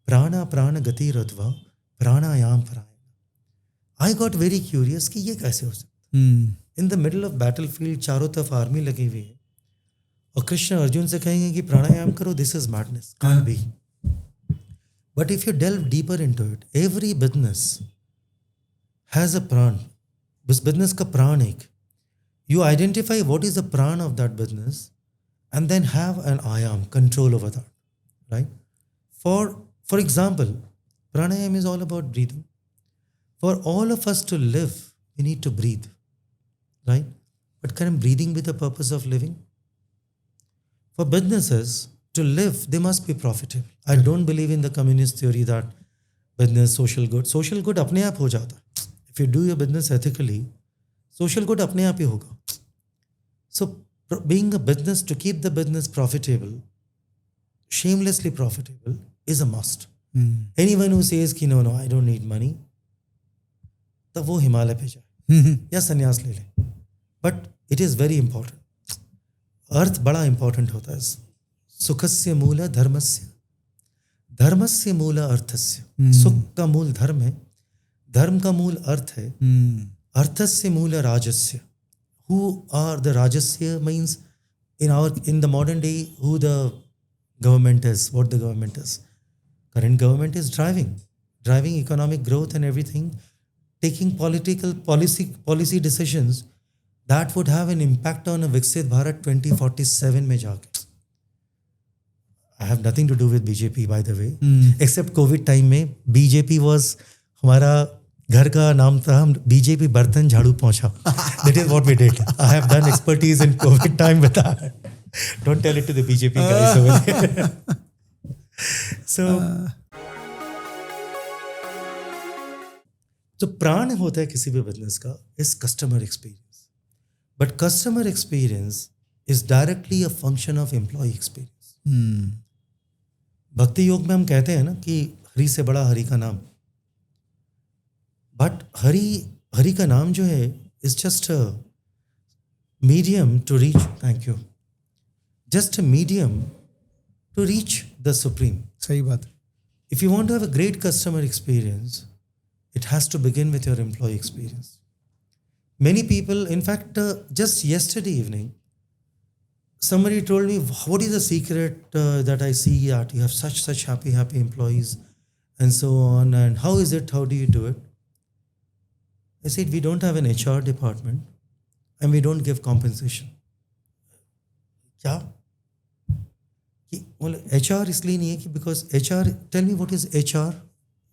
प्राणा प्राण गति रध्वा प्राणायाम प्राणायाम. आई गॉट वेरी क्यूरियस कि ये कैसे हो सकता. In the middle of battle field चारों तरफ आर्मी लगी हुई है और कृष्ण अर्जुन से कहेंगे कि प्राणायाम करो, this is madness, can't be. But if you delve deeper into it, every business has a prana. उस बिजनेस का प्राण एक. You identify what is the prana of that business and then have an ayam, control over that, right? For example, pranayam is all about breathing. For all of us to live, we need to breathe, right? But can breathing be the purpose of living? For businesses to live, they must be profitable. I don't believe in the communist theory that business, social good अपने आप हो जाता. If you do your business ethically, social good अपने आप ही होगा. So being a business, to keep the business profitable, shamelessly profitable, is a must. Anyone who says कि no, I don't need money, तब वो हिमालय पे जाए या संन्यास ले ले. But it is very important. अर्थ बड़ा इंपॉर्टेंट होता है. सुखस्य मूल धर्मस्य, धर्मस्य मूल अर्थस्य. सुख का मूल धर्म है, धर्म का मूल अर्थ है, अर्थस्य मूल राजस्य. Who are the Rajasya means in the modern day who the government is, what the government is. Current government is driving economic growth and everything, taking political policy decisions that would have an impact on a Viksit Bharat 2047 में जाके. I have nothing to do with BJP by the way, except COVID time में BJP was हमारा घर का नाम था, हम BJP बर्तन झाड़ू पहुंचा. That is what we did. I have done expertise in Covid time with that. Don't tell it to the BJP guys over there. So प्राण होता है किसी भी बिजनेस का is customer experience. But customer experience is directly a function of employ experience. भक्ति योग में हम कहते हैं ना कि हरि से बड़ा हरि का नाम. बट हरि का नाम जो है is just a medium to reach, thank you, just a medium to reach the supreme. सही बात. If you want to have a great customer experience, it has to begin with your employee experience. Many people, in fact, just yesterday evening, somebody told me, what is the secret that I see that you have such happy employees and so on, and how is it, how do you do it? I said, we don't have an HR department and we don't give compensation. क्या? Well, HR इसलिए नहीं है कि because HR, tell me what is HR?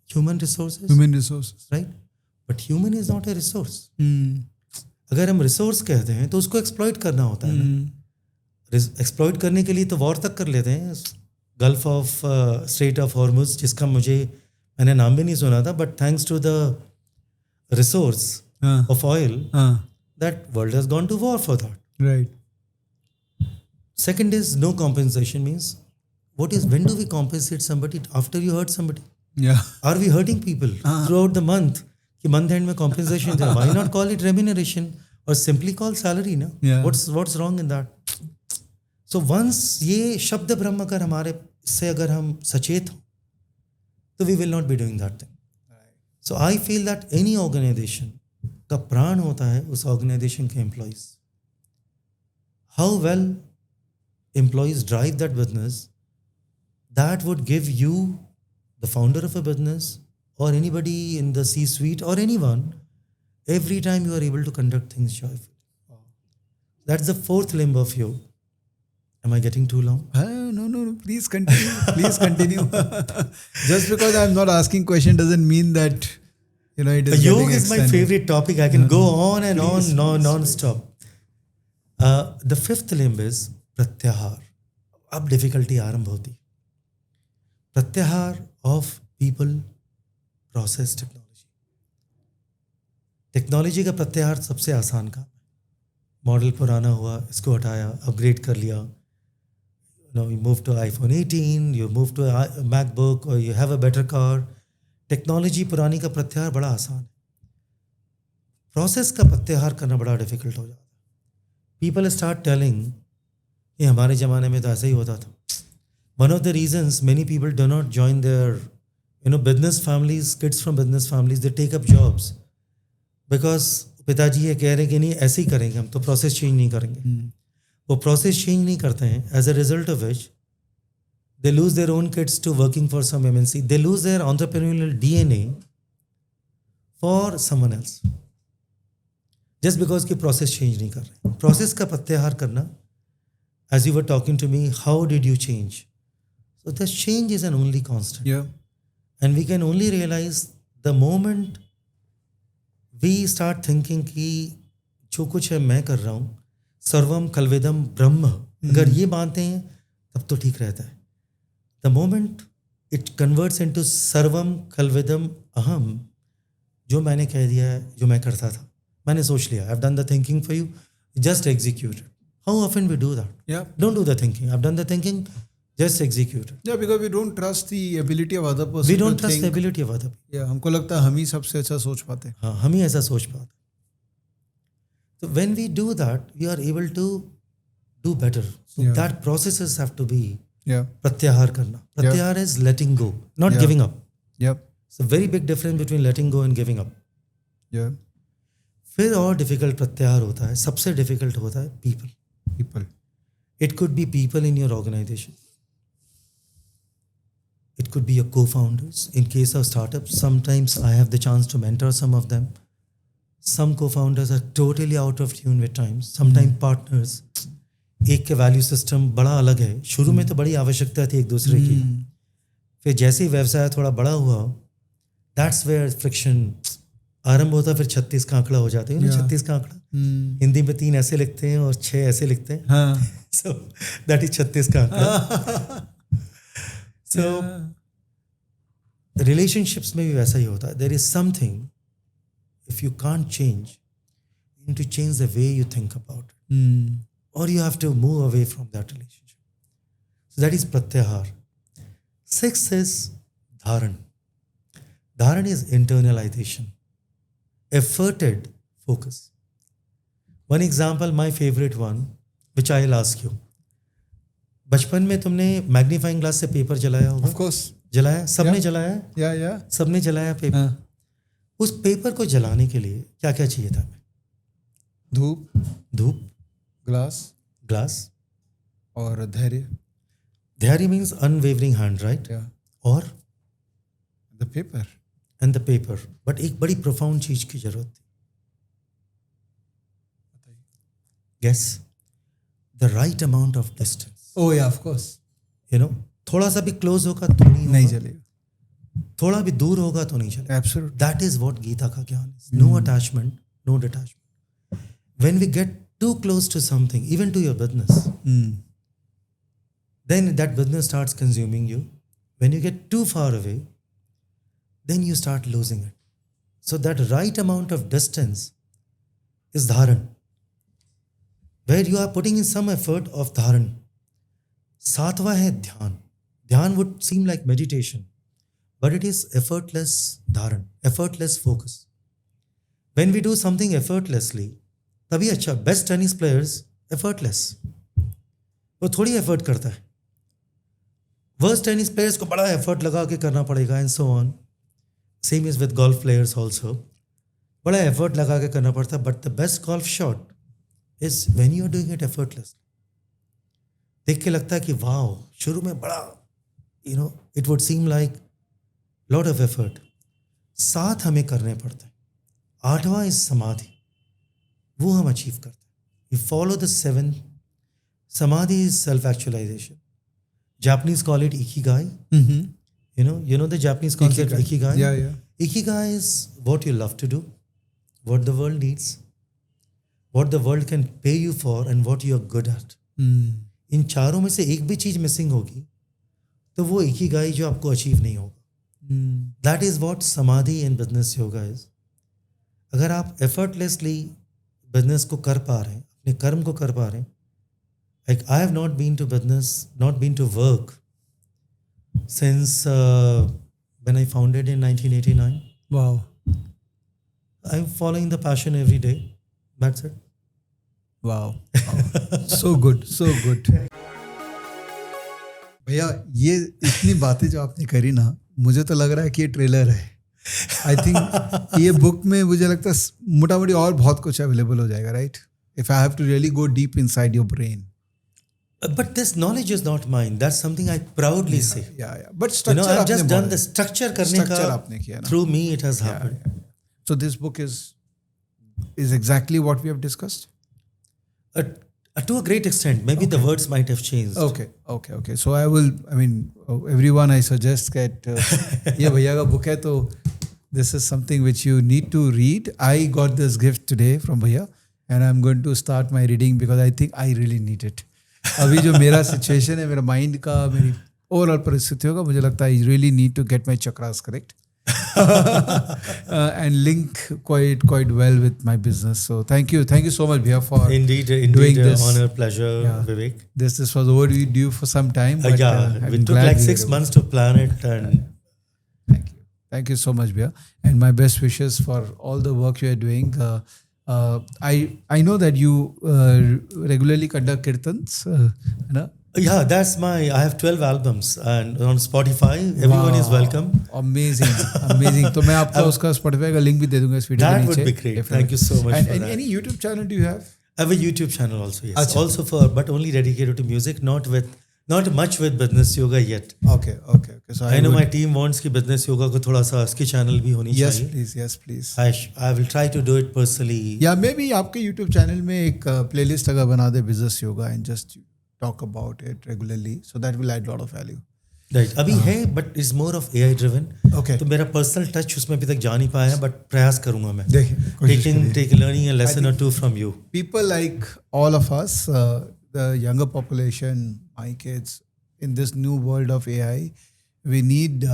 Human resources, right? But human is not a resource. अगर हम resource कहते हैं तो उसको एक्सप्लॉइट करना होता है ना. एक्सप्लॉइट करने के लिए तो वॉर तक कर लेते हैं. Gulf of strait of Hormuz, जिसका मैंने नाम भी नहीं सुना था, but thanks to the resource of oil that world has gone to war for that. Right. Second is no compensation means what is, when do we compensate somebody after you hurt somebody? Yeah. Are we hurting people throughout the month? कि month end में compensation दे, why not call it remuneration और simply call salary ना, Yeah. What's wrong in that. So once ये शब्द ब्रह्म अगर हमारे से अगर हम सचेत हो तो we will not be doing that thing. So I feel that any organisation का प्राण होता है उस ऑर्गेनाइजेशन के employees. How well employees drive that business, that would give you the founder of a business or anybody in the C-suite or anyone, every time you are able to conduct things joyfully. That's the fourth limb of yoga. Am I getting too long? No. Please continue. Please continue. Just because I'm not asking question doesn't mean that it is Yoga getting is my extended. favorite topic. I can go on and Please, on, non-stop. The fifth limb is pratyahar. अब difficulty आरंभ होती. प्रत्याहार of people, process, technology का प्रत्याहार सबसे आसान काम है. मॉडल पुराना हुआ, इसको हटाया, अपग्रेड कर लिया. You move to iPhone 18, you move to MacBook, और you have a better car. Technology पुरानी का प्रत्याहार बड़ा आसान है. प्रोसेस का प्रत्याहार करना बड़ा डिफिकल्ट हो जाता है. पीपल स्टार्ट टेलिंग कि हमारे ज़माने में तो ऐसा ही होता था. One of the reasons many people do not join their business families, kids from business families, they take up jobs because पिताजी ये कह रहे हैं कि नहीं ऐसे ही करेंगे हम, तो प्रोसेस चेंज नहीं करेंगे. वो प्रोसेस चेंज नहीं करते हैं. As a result of which they lose their own kids to working for some MNC. They lose their entrepreneurial DNA for someone else just because की प्रोसेस चेंज नहीं कर रहे. प्रोसेस का प्रत्याहार करना, as you were talking to me, how did you change? So the change is an only constant. Yeah. And we can only realize the moment we start thinking कि जो कुछ है मैं कर रहा हूँ, सर्वम खलवेदम ब्रह्म, अगर ये मानते हैं तब तो ठीक रहता है. The moment it converts into सर्वम खलवेदम अहम, जो मैंने कह दिया है, जो मैं करता था, मैंने सोच लिया, I've done the thinking for you, just execute it. How often we do that? Yeah. Don't do the thinking. I've done the thinking, just execute it. Yeah, because we don't trust the ability of other person. We don't to trust the think. ability of other people. Yeah, हमको लगता है हम ही सबसे अच्छा सोच पाते हैं. हाँ, हम ही ऐसा सोच पाते. So when we do that, we are able to do better. So Yeah. that processes have to be Yeah. pratyahar karna. Pratyahar is letting go, not Yeah. giving up. Yep. It's a very big difference between letting go and giving up. Yeah. फिर और difficult प्रत्याहार होता है, सबसे difficult होता है people. People. It could be people in your organization. It could be your co-founders. In case of startups, sometimes I have the chance to mentor some of them. Some co-founders are totally out of tune with times. Sometimes partners. एक के value system बड़ा अलग है. शुरू में तो बड़ी आवश्यकता थी एक दूसरे की. फिर जैसे ही व्यवसाय थोड़ा बड़ा हुआ, दैट्स वेयर फ्रिक्शन आरंभ होता. फिर 36 का आंकड़ा हो जाता है. 36 का आंकड़ा हिंदी में 3 ऐसे लिखते हैं और 6 ऐसे लिखते हैं. हाँ. So that is 36 का आंकड़ा. So relationships में भी वैसा ही होता है. There is something, if you can't change, you need to change the way you think about it. Or you have to move away from that relationship. So that is pratyahar. Sixth is dharan. Dharan is internalization, efforted focus. One example, my favorite one, which I'll ask you. बचपन में तुमने magnifying glass से paper जलाया होगा. Of course. जलाया, सबने जलाया है. Yeah. सबने जलाया पेपर. हाँ. उस पेपर को जलाने के लिए क्या क्या चाहिए था हमें? धूप, ग्लास ग्लास, और धैर्य. धैर्य means unwavering hand, right? Yeah. और The paper. And the paper. But एक बड़ी प्रोफाउंड चीज की जरूरत थी. Guess the right amount of distance. Oh yeah, of course. थोड़ा सा भी क्लोज होगा तो नहीं चलेगा. थोड़ा भी दूर होगा तो नहीं चलेगा. Absolutely. That is what Gita का ज्ञान is. No attachment, no detachment. When we get too close to something, even to your business, then that business starts consuming you. When you get too far away, then you start losing it. So that right amount of distance is dharan, where you are putting in some effort of dharan. सातवां है ध्यान. ध्यान would seem like meditation, but it is effortless dharan, effortless focus. When we do something effortlessly, तभी अच्छा. Best tennis players effortless. वो थोड़ी effort करता है. वर्स्ट टेनिस प्लेयर्स को बड़ा एफर्ट लगा के करना पड़ेगा and so on. Same is with golf players also. बड़ा एफर्ट लगा के करना पड़ता है. But the best golf shot is when you are doing it effortless. देख के लगता है कि वाओ, शुरू में बड़ा it would seem like lot of effort. 7 हमें करने पड़ते हैं. 8वां इज समाधि. वो हम अचीव करते हैं. You follow the 7. Samadhi is self-actualization. Japanese call it ikigai. Mm-hmm. You know the Japanese concept ikigai? Yeah. Ikigai is what you love to do, what the world needs, what the world can pay you for, and what you are good at. इन चारों में से एक भी चीज missing होगी तो वो ikigai जो आपको अचीव नहीं होगा. That is what samadhi in business yoga is. अगर आप effortlessly business को कर पा रहे हैं, अपने कर्म को कर पा रहे हैं. Like I have not been to business, not been to work since when I founded in 1989. Wow. I'm following the passion every day. That's it. Wow. So good. भैया ये इतनी बातें जो आपने करी ना, मुझे तो लग रहा है कि ये ट्रेलर है. आई थिंक ये बुक में मुझे लगता है मोटा मोटी और बहुत कुछ अवेलेबल हो जाएगा, right? If I have to really go deep inside your brain. But this knowledge is not mine. That's something I proudly say. Yeah. But structure I've just आपने done बोला. the structure करने Structure का. आपने किया ना. Through me it has happened. Yeah. So this book is exactly what we have discussed. To a great extent. Maybe the words might have changed. Okay. So everyone I suggest that ये भैया का book है तो this is something which you need to read. I got this gift today from भैया and I'm going to start my reading because I think I really need it. अभी जो मेरा situation है, मेरा माइंड का, मेरी ओवरऑल परिस्थितियों का, मुझे लगता है I really need to get my chakras correct and link quite well with my business. So thank you so much भैया for Indeed, doing this. honor, pleasure, Yeah. Vivek. This was overdue for some time. But, We I'm took glad like we 6 were able months to plan it, and Thank you so much, Bhaiya. And my best wishes for all the work you are doing. I know that you regularly conduct kirtans. yeah, that's I have 12 albums and on Spotify. Everyone is welcome. Amazing. तो मैं आपको उसका Spotify का link भी दे दूंगा इस video के That नीचे. would be great. Thank you so much. And any YouTube channel do you have? I have a YouTube channel also. Yes. Achha. Also but only dedicated to music, not much with business yoga yet. Okay. So I know my team wants कि business yoga को थोड़ा सा इसकी channel भी होनी चाहिए. Yes, please. I will try to do it personally. Yeah, maybe आपके YouTube channel में एक playlist अगर बना दे business yoga and just talk about it regularly, so that will add a lot of value. Right. अभी है but it's more of AI driven. Okay. तो मेरा personal touch उसमें अभी तक जा नहीं पाया है, but प्रयास करूँगा मैं. देखिए, learning a lesson or two from you. People like all of us, the younger population, my kids, in this new world of AI, we need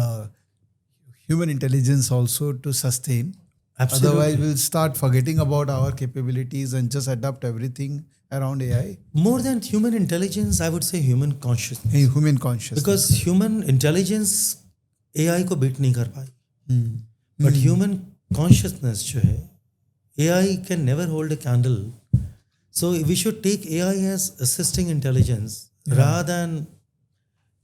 human intelligence also to sustain. Absolutely. Otherwise, we'll start forgetting about our capabilities and just adapt everything around AI. More than human intelligence, I would say human consciousness. Human consciousness. Because human intelligence AI को beat नहीं कर पाई. But human consciousness जो है, AI can never hold a candle. So we should take AI as assisting intelligence rather than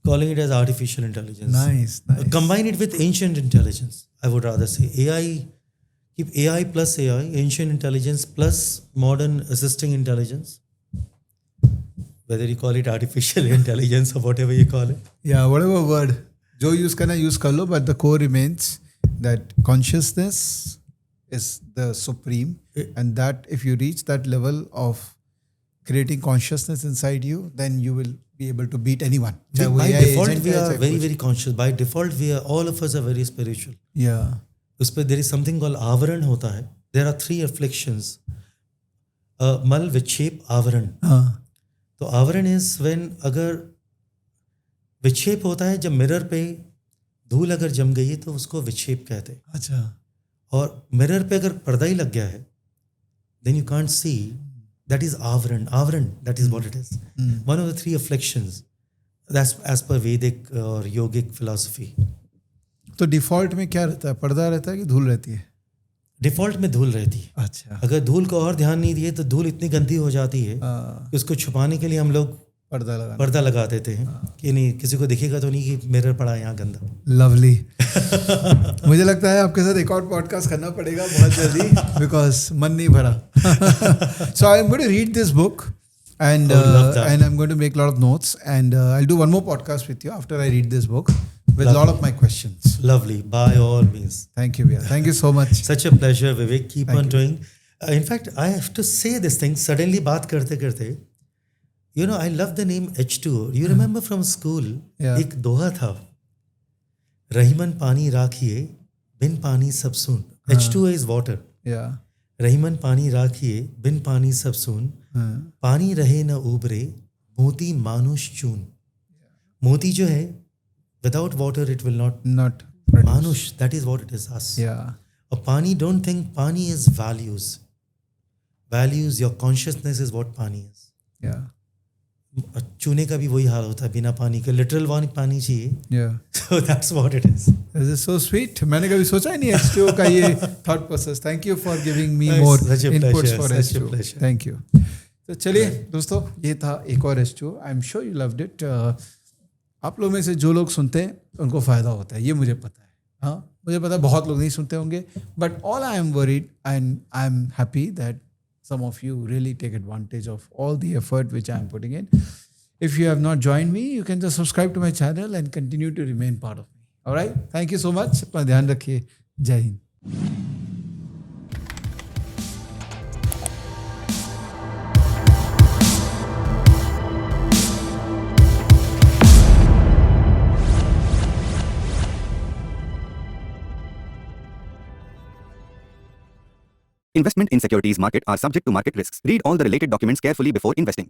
calling it as artificial intelligence. Nice. Combine it with ancient intelligence, I would rather say. Keep AI plus AI, ancient intelligence plus modern assisting intelligence. Whether you call it artificial intelligence or whatever you call it. Yeah, whatever word. जो use करना use कर लो, but the core remains that consciousness is the supreme, and that if you reach that level of creating consciousness inside you, then you will be able to beat anyone. By default, we are very, very conscious. By default, all of us are very spiritual. Yeah. उस पर there is something called avaran होता है. There are 3 afflictions. Mal, vichep, avaran. तो avaran is when अगर विक्षेप होता है, जब मिरर पे धूल अगर जम गई है तो उसको विक्षेप कहते हैं. अच्छा. और मिरर पे अगर पर्दा ही लग गया है, then you can't see. That is avaran. That is what it is. One of the 3 afflictions. That's as per Vedic or yogic philosophy. तो डिफॉल्ट में क्या रहता है? पर्दा रहता है कि धूल रहती है? डिफॉल्ट में धूल रहती है। अच्छा। अगर धूल को और ध्यान नहीं दिए तो धूल इतनी गंदी हो जाती है कि उसको छुपाने के लिए हम लोग पर्दा लगा देते हैं कि नहीं किसी को दिखेगा तो नहीं कि मिरर पड़ा है यहाँ गंदा। लवली। मुझे लगता है आपके साथ एक और पॉडकास्ट करना पड़ेगा बहुत जल्दी बिकॉज मन नहीं भरा। So I am going to read this book and I'm going to make a lot of notes and I'll do one more podcast with you after I read this book with a lot of my questions. Lovely, by all means. Thank you, Vivek. Thank you so much. Such a pleasure, Vivek. Keep on doing. In fact, I have to say this thing. Suddenly, बात करते करते, you know, I love the name H2O. You remember from school? Yeah. एक दोहा था. रहीमन पानी राखिए, बिन पानी सब सून. H2O is water. Yeah. Rahiman पानी राखिए, बिन पानी सब सून. पानी रहे न उबरे, मोती मानुष चून. मोती जो है, without water it will not produce. Manush, that is what it is, us. Yeah. और पानी, don't think पानी is values. Values, your consciousness is what पानी is. Yeah. चूने का भी वही हाल होता है, बिना पानी के लिटरल पानी चाहिए. Yeah. So that's what it is. This is so sweet. मैंने कभी सोचा ही नहीं H2O का ये thought process. Thank you for giving me more inputs for H2O. Thank you. तो चलिए दोस्तों, ये था एक और H2O. I'm sure you loved it. आप लोग में से जो लोग सुनते हैं उनको फ़ायदा होता है, ये मुझे पता है. हाँ, मुझे पता है बहुत लोग नहीं सुनते होंगे. But all I am worried and I'm happy that some of you really take advantage of all the effort which I am putting in. If you have not joined me, you can just subscribe to my channel and continue to remain part of me. All right? Thank you so much. अपना ध्यान रखिए. जय Hind. Investment in securities market are subject to market risks. Read all the related documents carefully before investing.